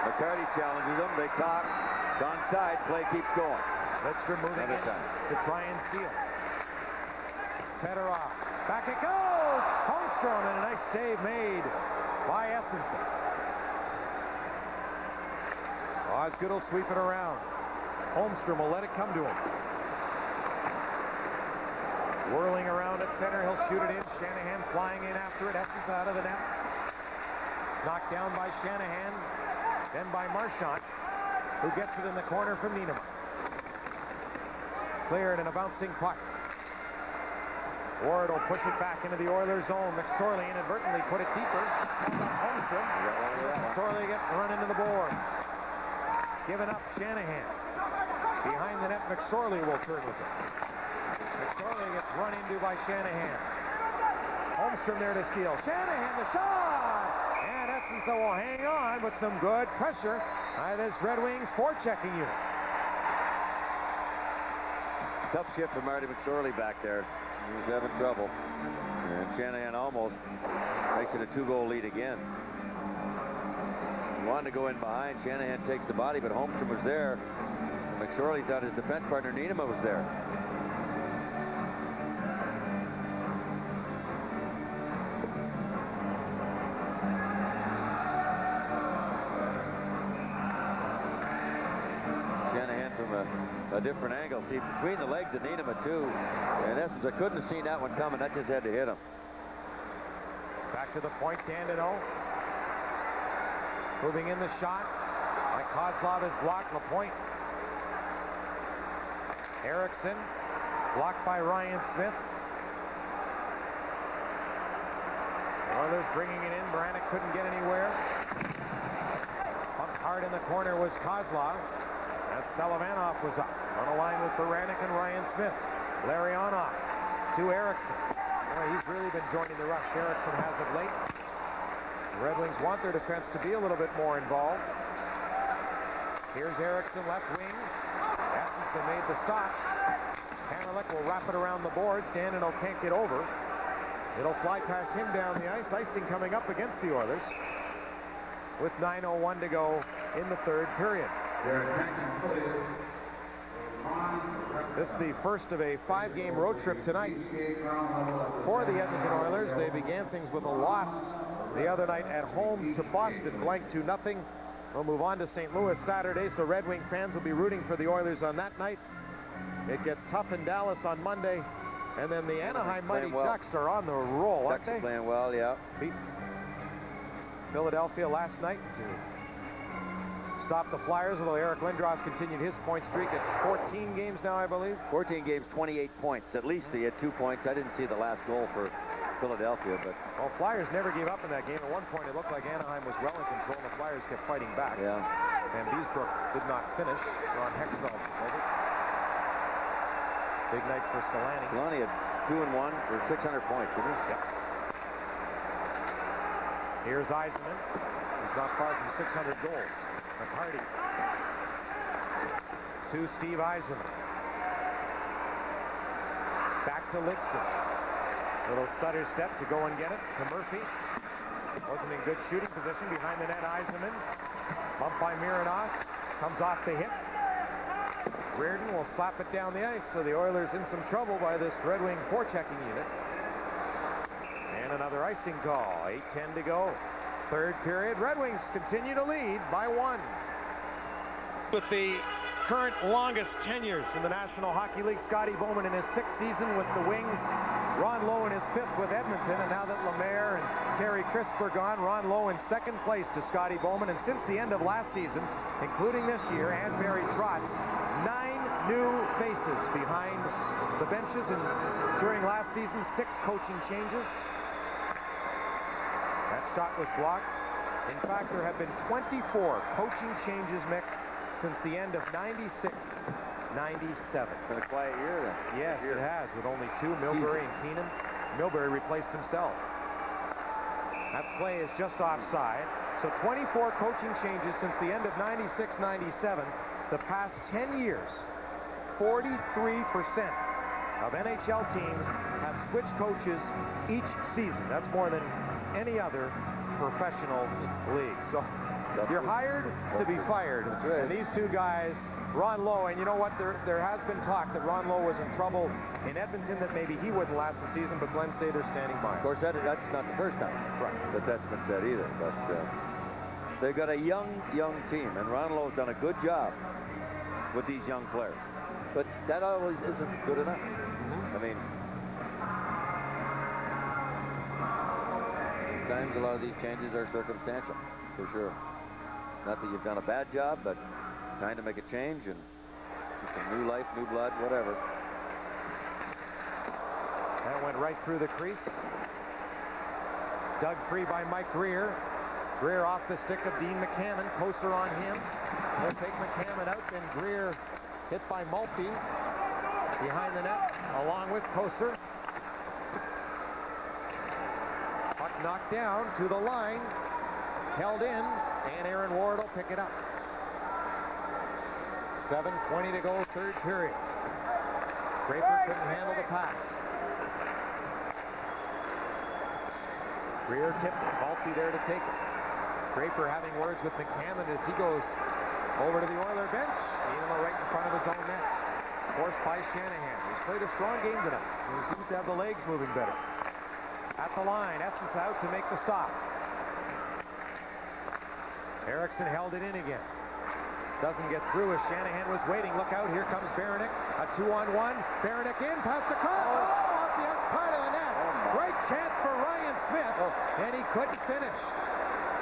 McCarty challenges them. They talk. It's onside. Play keeps going. Lidstrom moving in Another time. to try and steal. Fedorov. Back it goes. Holmstrom, and a nice save made by Essenson. Osgood will sweep it around. Holmstrom will let it come to him. Whirling around at center, he'll shoot it in. Shanahan flying in after it. Essence out of the net. Knocked down by Shanahan, then by Marchand, who gets it in the corner from Niederman. Cleared and a bouncing puck. Ward will push it back into the Oilers' zone. McSorley inadvertently put it deeper. Holmstrom. McSorley gets run into the boards. Given up, Shanahan. Behind the net, McSorley will turn with it. McSorley gets run into by Shanahan. Holmstrom there to steal. Shanahan, the shot! And Essenson will hang on with some good pressure by this Red Wings forechecking unit. Tough shift for Marty McSorley back there. He was having trouble. And Shanahan almost makes it a 2-goal lead again. He wanted to go in behind. Shanahan takes the body, but Holmstrom was there. And McSorley thought his defense partner Niederman was there. Shanahan from a different angle. See, between the legs of Niederman too. And Essence, I couldn't have seen that one coming. That just had to hit him. Back to the point, Dandeneau. Moving in the shot. Mike Kozlov is blocked. LaPointe. Erickson. Blocked by Ryan Smith. Oilers bringing it in. Brannick couldn't get anywhere. Bumped hard in the corner was Kozlov. As Selivanov was up on a line with Baranik and Ryan Smith. Larionov to Erickson. Boy, he's really been joining the rush. Erickson has of late. The Red Wings want their defense to be a little bit more involved. Here's Erickson, left wing. Essenson made the stop. Hammerlick will wrap it around the boards. Dandeneau can't get over. It'll fly past him down the ice. Icing coming up against the Oilers with 9:01 to go in the third period. This is the first of a 5-game road trip tonight for the Edmonton Oilers. They began things with a loss the other night at home to Boston, blank 2-0. We'll move on to St. Louis Saturday, so Red Wing fans will be rooting for the Oilers on that night. It gets tough in Dallas on Monday, and then the Anaheim Mighty Ducks are on the roll, aren't they? Ducks playing well, yeah. Beat Philadelphia last night to stop the Flyers, although Eric Lindros continued his point streak at 14 games now, I believe. 14 games, 28 points. At least he had 2 points. I didn't see the last goal for Philadelphia, but... Well, Flyers never gave up in that game. At one point, it looked like Anaheim was well in control, and the Flyers kept fighting back. Yeah. Van Beesbrook did not finish. Ron Hextall over. Big night for Solani. Solani had 2-1 for 600 points, didn't he? Yep. Here's Yzerman. He's not far from 600 goals. McCarty to Steve Yzerman. Back to Lidstrom. Little stutter step to go and get it to Murphy. Wasn't in good shooting position behind the net. Yzerman. Bumped by Mironov. Comes off the hit. Reardon will slap it down the ice, so the Oilers in some trouble by this Red Wing forechecking unit. And another icing call. 8:10 to go. Third period. Red Wings continue to lead by 1. With the current longest tenures in the National Hockey League, Scotty Bowman in his 6th season with the Wings. Ron Lowe in his 5th with Edmonton, and now that Lemaire and Terry Crisp are gone, Ron Lowe in 2nd place to Scotty Bowman. And since the end of last season, including this year, and Barry Trotz, 9 new faces behind the benches, and during last season, 6 coaching changes. That shot was blocked. In fact, there have been 24 coaching changes, Mick, since the end of 96-97. Been a quiet year then. Yes, it has, with only 2, Milbury and Keenan. Milbury replaced himself. That play is just offside. So 24 coaching changes since the end of 96-97. The past 10 years, 43% of NHL teams have switched coaches each season. That's more than any other professional league. So you're hired to be fired. That's right. And these 2 guys, Ron Lowe, and you know what? There has been talk that Ron Lowe was in trouble in Edmonton, that maybe he wouldn't last the season, but Glenn Sather's standing by. Of course, that's not the first time that's been said either. But they've got a young team, and Ron Lowe's done a good job with these young players. But that always isn't good enough. I mean, sometimes a lot of these changes are circumstantial, for sure. Not that you've done a bad job, but time to make a change and some new life, new blood, whatever. That went right through the crease. Dug free by Mike Greer. Greer off the stick of Dean McCammon. Koser on him. They'll take McCammon out, then Greer hit by Maltby behind the net, along with Koser. Puck knocked down to the line, held in, and Aaron Ward will pick it up. 7:20 to go, third period. Draper couldn't handle the pass. Greer tipped it. Maltby there to take it. Draper having words with McCammon as he goes over to the Oiler bench. Niemela right in front of his own net. Forced by Shanahan. He's played a strong game tonight. He seems to have the legs moving better. At the line, Essence out to make the stop. Eriksson held it in again. Doesn't get through as Shanahan was waiting. Look out, here comes Baranek. A 2-on-1. Baranek in, past the cross. Oh, off the outside of the net. Great chance for Ryan Smith, and he couldn't finish.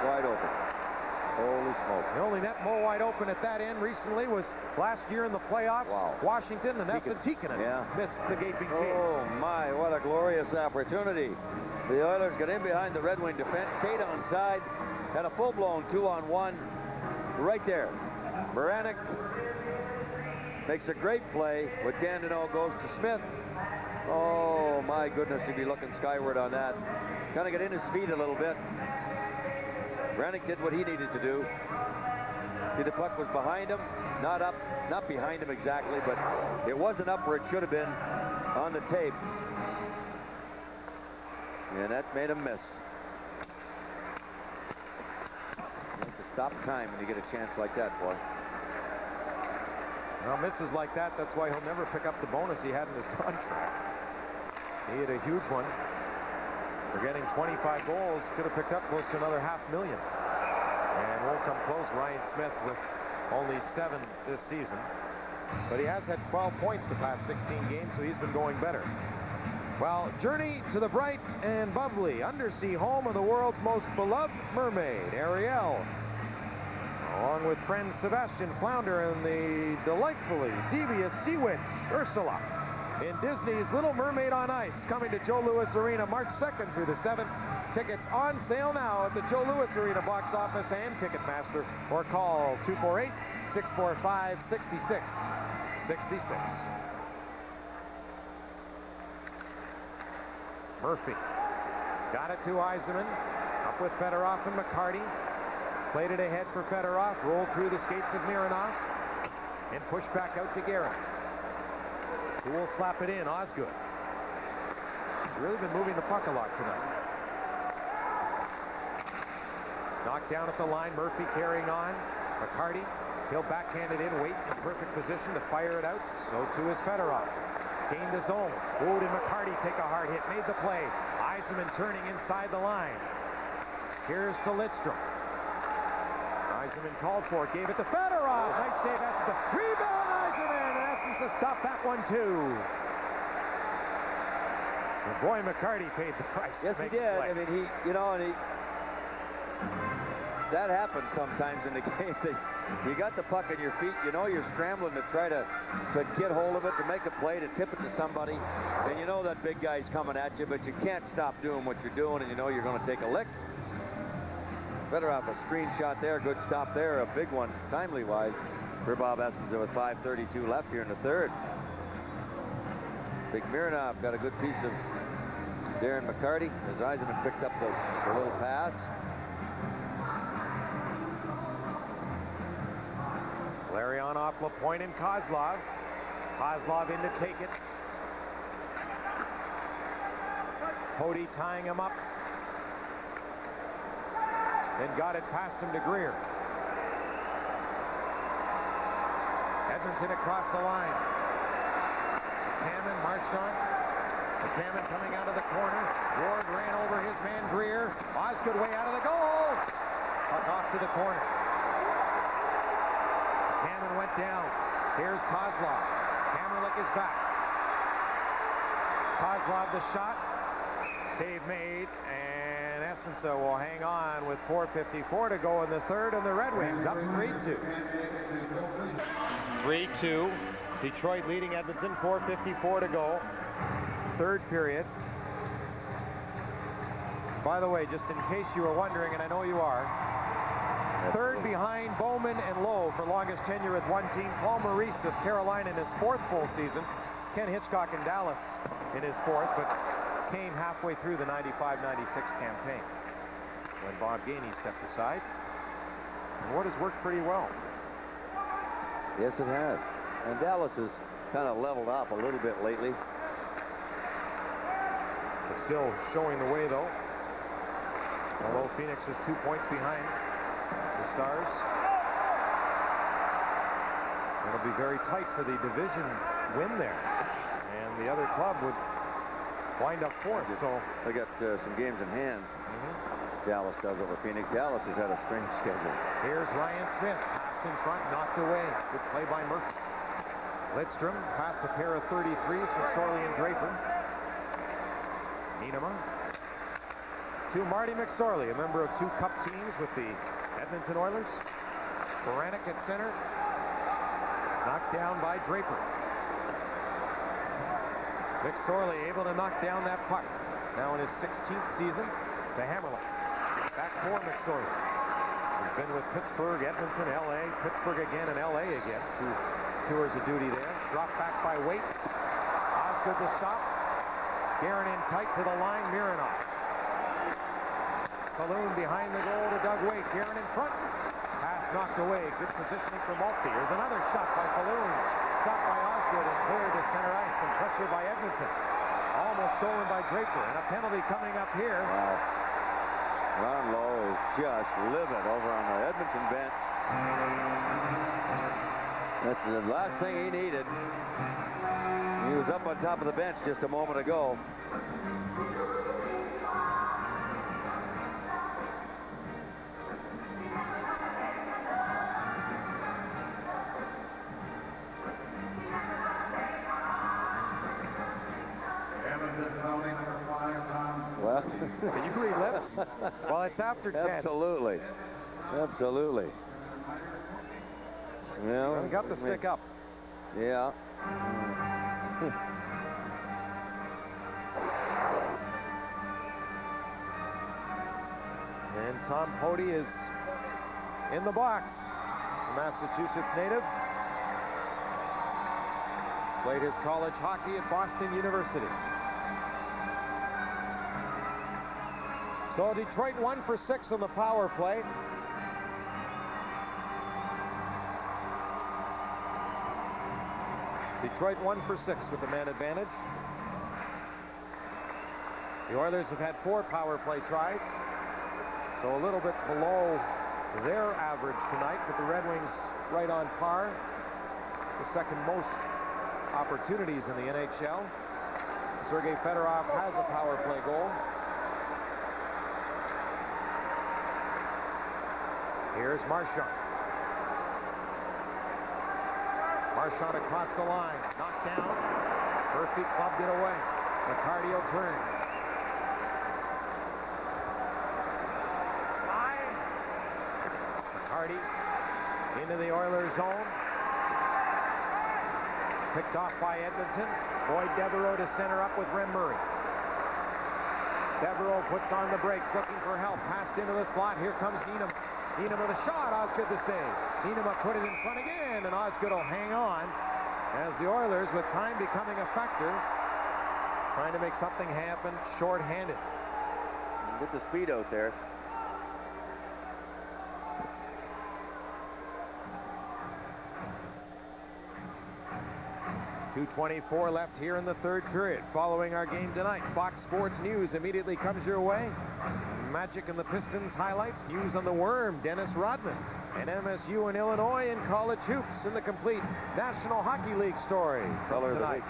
Wide open. Holy smoke. The only net more wide open at that end recently was last year in the playoffs. Wow. Washington and Esa Tikkanen missed the gaping cage. Oh my, what a glorious opportunity. The Oilers got in behind the Red Wing defense, stayed on side, had a full-blown 2-on-1 right there. Baranek makes a great play, but Dandenault goes to Smith. Oh my goodness, he'd be looking skyward on that. Kind of get in his feet a little bit. Baranek did what he needed to do. See, the puck was behind him, not up, not behind him exactly, but it wasn't up where it should have been on the tape. And that made him miss. You have to stop time when you get a chance like that, boy. Well, misses like that, that's why he'll never pick up the bonus he had in his contract. He had a huge one. For getting 25 goals, could have picked up close to another $500,000. And won't come close, Ryan Smith, with only 7 this season. But he has had 12 points the past 16 games, so he's been going better. Well, journey to the bright and bubbly undersea home of the world's most beloved mermaid, Ariel. Along with friend Sebastian Flounder and the delightfully devious sea witch, Ursula. In Disney's Little Mermaid on Ice, coming to Joe Louis Arena March 2nd through the 7th. Tickets on sale now at the Joe Louis Arena box office and Ticketmaster, or call 248-645-6666. Murphy got it to Yzerman, up with Fedorov and McCarty. Played it ahead for Fedorov, rolled through the skates of Mironov, and pushed back out to Guerin. Who will slap it in? Osgood. He's really been moving the puck a lot tonight. Knocked down at the line. Murphy carrying on. McCarty, he'll backhand it in. Wait in perfect position to fire it out. So too is Fedorov. Gained the zone. Wood and McCarty take a hard hit. Made the play. Yzerman turning inside the line. Here's to Lidstrom. Yzerman called for it. Gave it to Fedorov. Nice save. Rebound Yzerman. In essence, to stop that one too. And boy, McCarty paid the price. Yes, he did. I mean, that happens sometimes in the game. You got the puck in your feet. You know you're scrambling to try to get hold of it, to make a play, to tip it to somebody. And you know that big guy's coming at you, but you can't stop doing what you're doing, and you know you're going to take a lick. Fedorov, a screen shot there. Good stop there. A big one, timely-wise, for Bob Essensa with 5:32 left here in the third. Big Mironov got a good piece of Darren McCarty as Yzerman picked up the little pass. Larionov, LaPointe, and Kozlov. Kozlov in to take it. Pody tying him up. Then got it past him to Greer. Edmonton across the line. McCammon, Marchand. McCammon coming out of the corner. Ward ran over his man Greer. Osgood way out of the goal. Puck off to the corner. McCammon went down. Here's Kozlov. Hammerlick is back. Kozlov the shot. Save made, and Essensa will hang on with 4:54 to go in the third, and the Red Wings up 3-2. 3-2. Detroit leading Edmonton, 4:54 to go. Third period. By the way, just in case you were wondering, and I know you are, third behind Bowman and Lowe for longest tenure with one team. Paul Maurice of Carolina in his fourth full season. Ken Hitchcock in Dallas in his fourth, but came halfway through the 95-96 campaign when Bob Gainey stepped aside. And what has worked pretty well. Yes, it has. And Dallas has kind of leveled off a little bit lately. But still showing the way, though. Although Phoenix is 2 points behind the Stars. It'll be very tight for the division win there. And the other club would wind up fourth. So they got some games in hand. Dallas does over Phoenix. Dallas has had a strange schedule. Here's Ryan Smith. Passed in front, knocked away. Good play by Murphy. Lidstrom passed a pair of 33s, McSorley and Draper. Nienema to Marty McSorley, a member of two cup teams with the Edmonton Oilers. Baranek at center. Knocked down by Draper. McSorley able to knock down that puck. Now in his 16th season to Hammerlick. Back for McSorley. He's been with Pittsburgh, Edmonton, L.A., Pittsburgh again, and L.A. again. Two tours of duty there. Dropped back by Waite. Osgood to stop. Guerin in tight to the line. Mironov. Falloon behind the goal to Doug Waite. Guerin in front. Pass knocked away. Good positioning for Maltby. Here's another shot by Falloon. Stopped by Osgood and cleared to center ice. And pressure by Edmonton. Almost stolen by Draper. And a penalty coming up here. Wow. Ron Lowe is just livid over on the Edmonton bench. That's the last thing he needed. He was up on top of the bench just a moment ago. Well, can you read lips? Well, it's after 10. Absolutely. Absolutely. Well, we got the stick up. Yeah. And Tom Pody is in the box. A Massachusetts native. Played his college hockey at Boston University. So Detroit 1 for 6 on the power play. Detroit 1 for 6 with the man advantage. The Oilers have had 4 power play tries. So a little bit below their average tonight, but the Red Wings right on par. The second most opportunities in the NHL. Sergei Fedorov has a power play goal. Here's Marchand. Marchand across the line, knocked down. Murphy clubbed it away. McCarty will turn. McCarty into the Oilers zone. Picked off by Edmonton. Boyd Devereaux to center up with Ren Murray. Devereaux puts on the brakes, looking for help. Passed into the slot. Here comes Needham. Needham with a shot. Osgood the save. Needham put it in front again, and Osgood will hang on as the Oilers, with time becoming a factor, trying to make something happen short-handed. Get the speed out there. .224 left here in the third period. Following our game tonight, Fox Sports News immediately comes your way. Magic and the Pistons highlights, news on the Worm, Dennis Rodman, and MSU and Illinois in college hoops, in the complete National Hockey League story. Color of the week.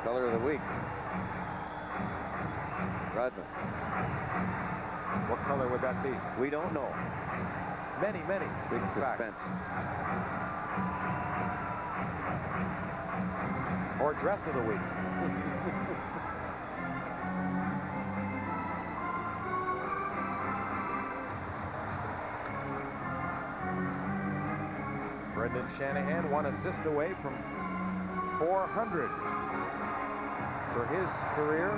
Color of the week. Rodman. What color would that be? We don't know. Many. Big suspense. Or dress of the week. Brendan Shanahan 1 assist away from 400 for his career.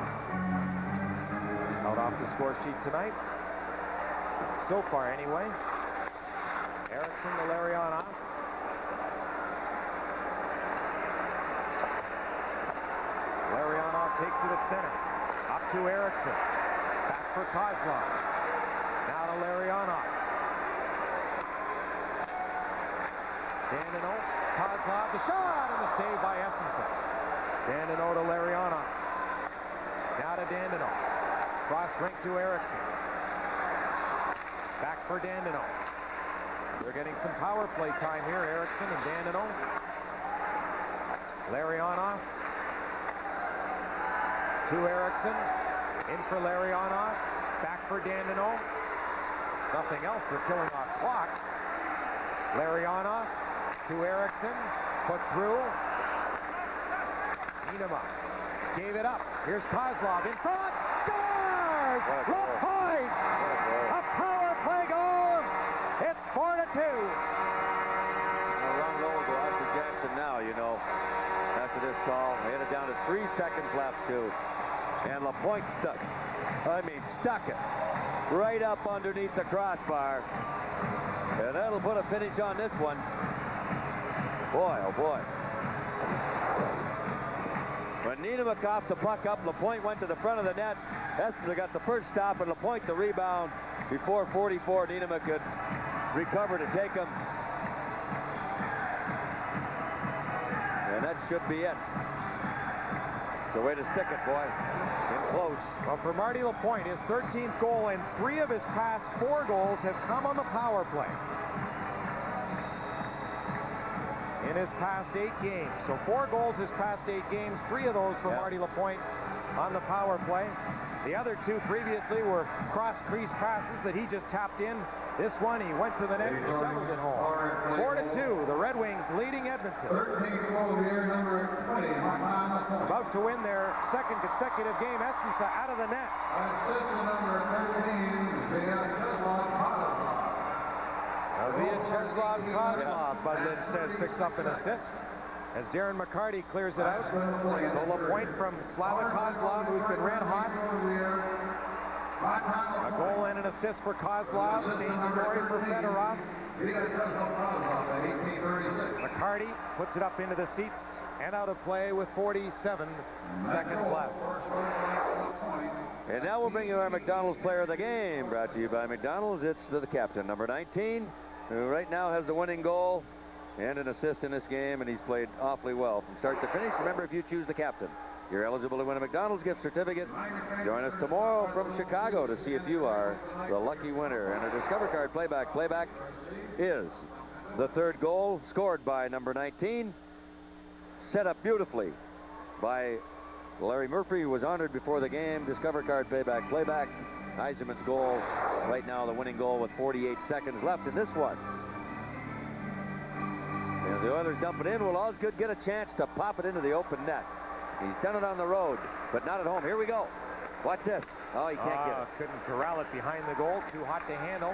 Out off the score sheet tonight. So far, anyway. Erickson to Larionov. Larionov takes it at center. Up to Erickson. Back for Kozlov. Now to Larionov. Danino. Kozlov, the shot, and the save by Essenson. Danino to Larionov. Now to Danino. Cross rink to Erickson. Back for Danino. They're getting some power play time here, Erickson and Danino. Larionov. To Erickson. In for Larionov. Back for Danino. Nothing else. They're killing off clock. Larionov to Erickson. Put through. Nienema gave it up. Here's Kozlov in front. Scores! LaPointe! A power play goal. It's 4-2. Run low go out to Jackson now, you know. After this call, they had it down to 3 seconds left, too. And LaPointe stuck it right up underneath the crossbar. And that'll put a finish on this one. Boy, oh boy. When Nienema coughed the puck up, LaPointe went to the front of the net. Essenson got the first stop, and LaPointe the rebound before 44. Nienema could recover to take him. And that should be it. So way to stick it, boy. In close. Well, for Marty LaPointe, his 13th goal and 3 of his past 4 goals have come on the power play. In his past 8 games. So 4 goals his past 8 games, 3 of those for Marty LaPointe on the power play. The other 2 previously were cross-crease passes that he just tapped in. This one, he went to the net and settled it home. 4-2, the Red Wings leading Edmonton. About to win their second consecutive game. Essenson out of the net. Vyacheslav Kozlov, Bud Lynch says, picks up an assist as Darren McCarty clears it out. So LaPointe from Slava Kozlov, who's been red hot. A goal and an assist for Kozlov. Same story for Fedorov. McCarty puts it up into the seats and out of play with 47 seconds left. And now we'll bring you our McDonald's player of the game, brought to you by McDonald's. It's the captain, number 19, who right now has the winning goal and an assist in this game, and he's played awfully well from start to finish. Remember, if you choose the captain, you're eligible to win a McDonald's gift certificate. Join us tomorrow from Chicago to see if you are the lucky winner. And a Discover Card playback. Playback is the third goal, scored by number 19, set up beautifully by Larry Murphy, who was honored before the game. Discover Card playback. Yzerman's goal, right now the winning goal with 48 seconds left in this one. As the Oilers dump it in, will Osgood get a chance to pop it into the open net? He's done it on the road, but not at home. Here we go. Watch this. Oh, he can't get it. Couldn't corral it behind the goal. Too hot to handle.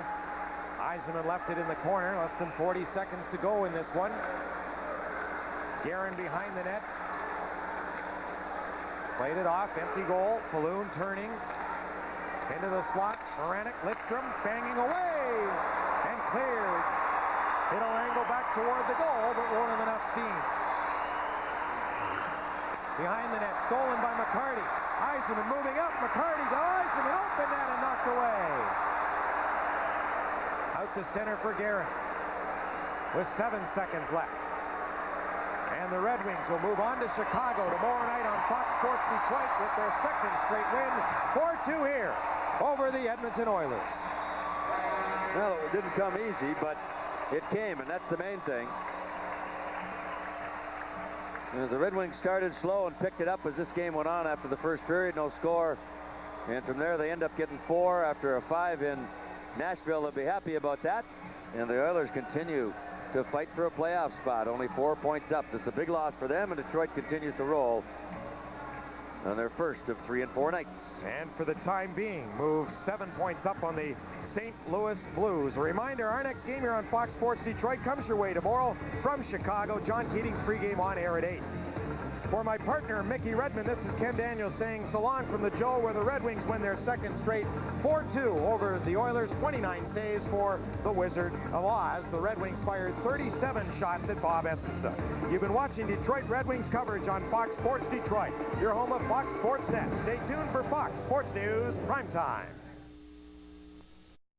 Yzerman left it in the corner. Less than 40 seconds to go in this one. Guerin behind the net. Played it off. Empty goal. Falloon turning. Into the slot. Moranek, Lidstrom banging away. And cleared. It'll angle back toward the goal, but won't have enough steam. Behind the net, stolen by McCarty. Yzerman moving up. McCarty to Yzerman, open net and knocked away. Out to center for Guerin with 7 seconds left. And the Red Wings will move on to Chicago tomorrow night on Fox Sports Detroit with their second straight win, 4-2 here over the Edmonton Oilers. Well, it didn't come easy, but it came, and that's the main thing. As the Red Wings started slow and picked it up as this game went on after the first period, no score. And from there, they end up getting 4 after a 5 in Nashville. They'll be happy about that. And the Oilers continue to fight for a playoff spot. Only 4 points up. It's a big loss for them, and Detroit continues to roll on their first of 3 and 4 nights. And for the time being, moves 7 points up on the St. Louis Blues. A reminder, our next game here on Fox Sports Detroit comes your way tomorrow from Chicago. John Keating's pregame on air at 8. For my partner, Mickey Redmond, this is Ken Daniels saying so long from the Joe, where the Red Wings win their second straight 4-2 over the Oilers. 29 saves for the Wizard of Oz. The Red Wings fired 37 shots at Bob Essensa. You've been watching Detroit Red Wings coverage on Fox Sports Detroit, your home of Fox Sports Net. Stay tuned for Fox Sports News Primetime.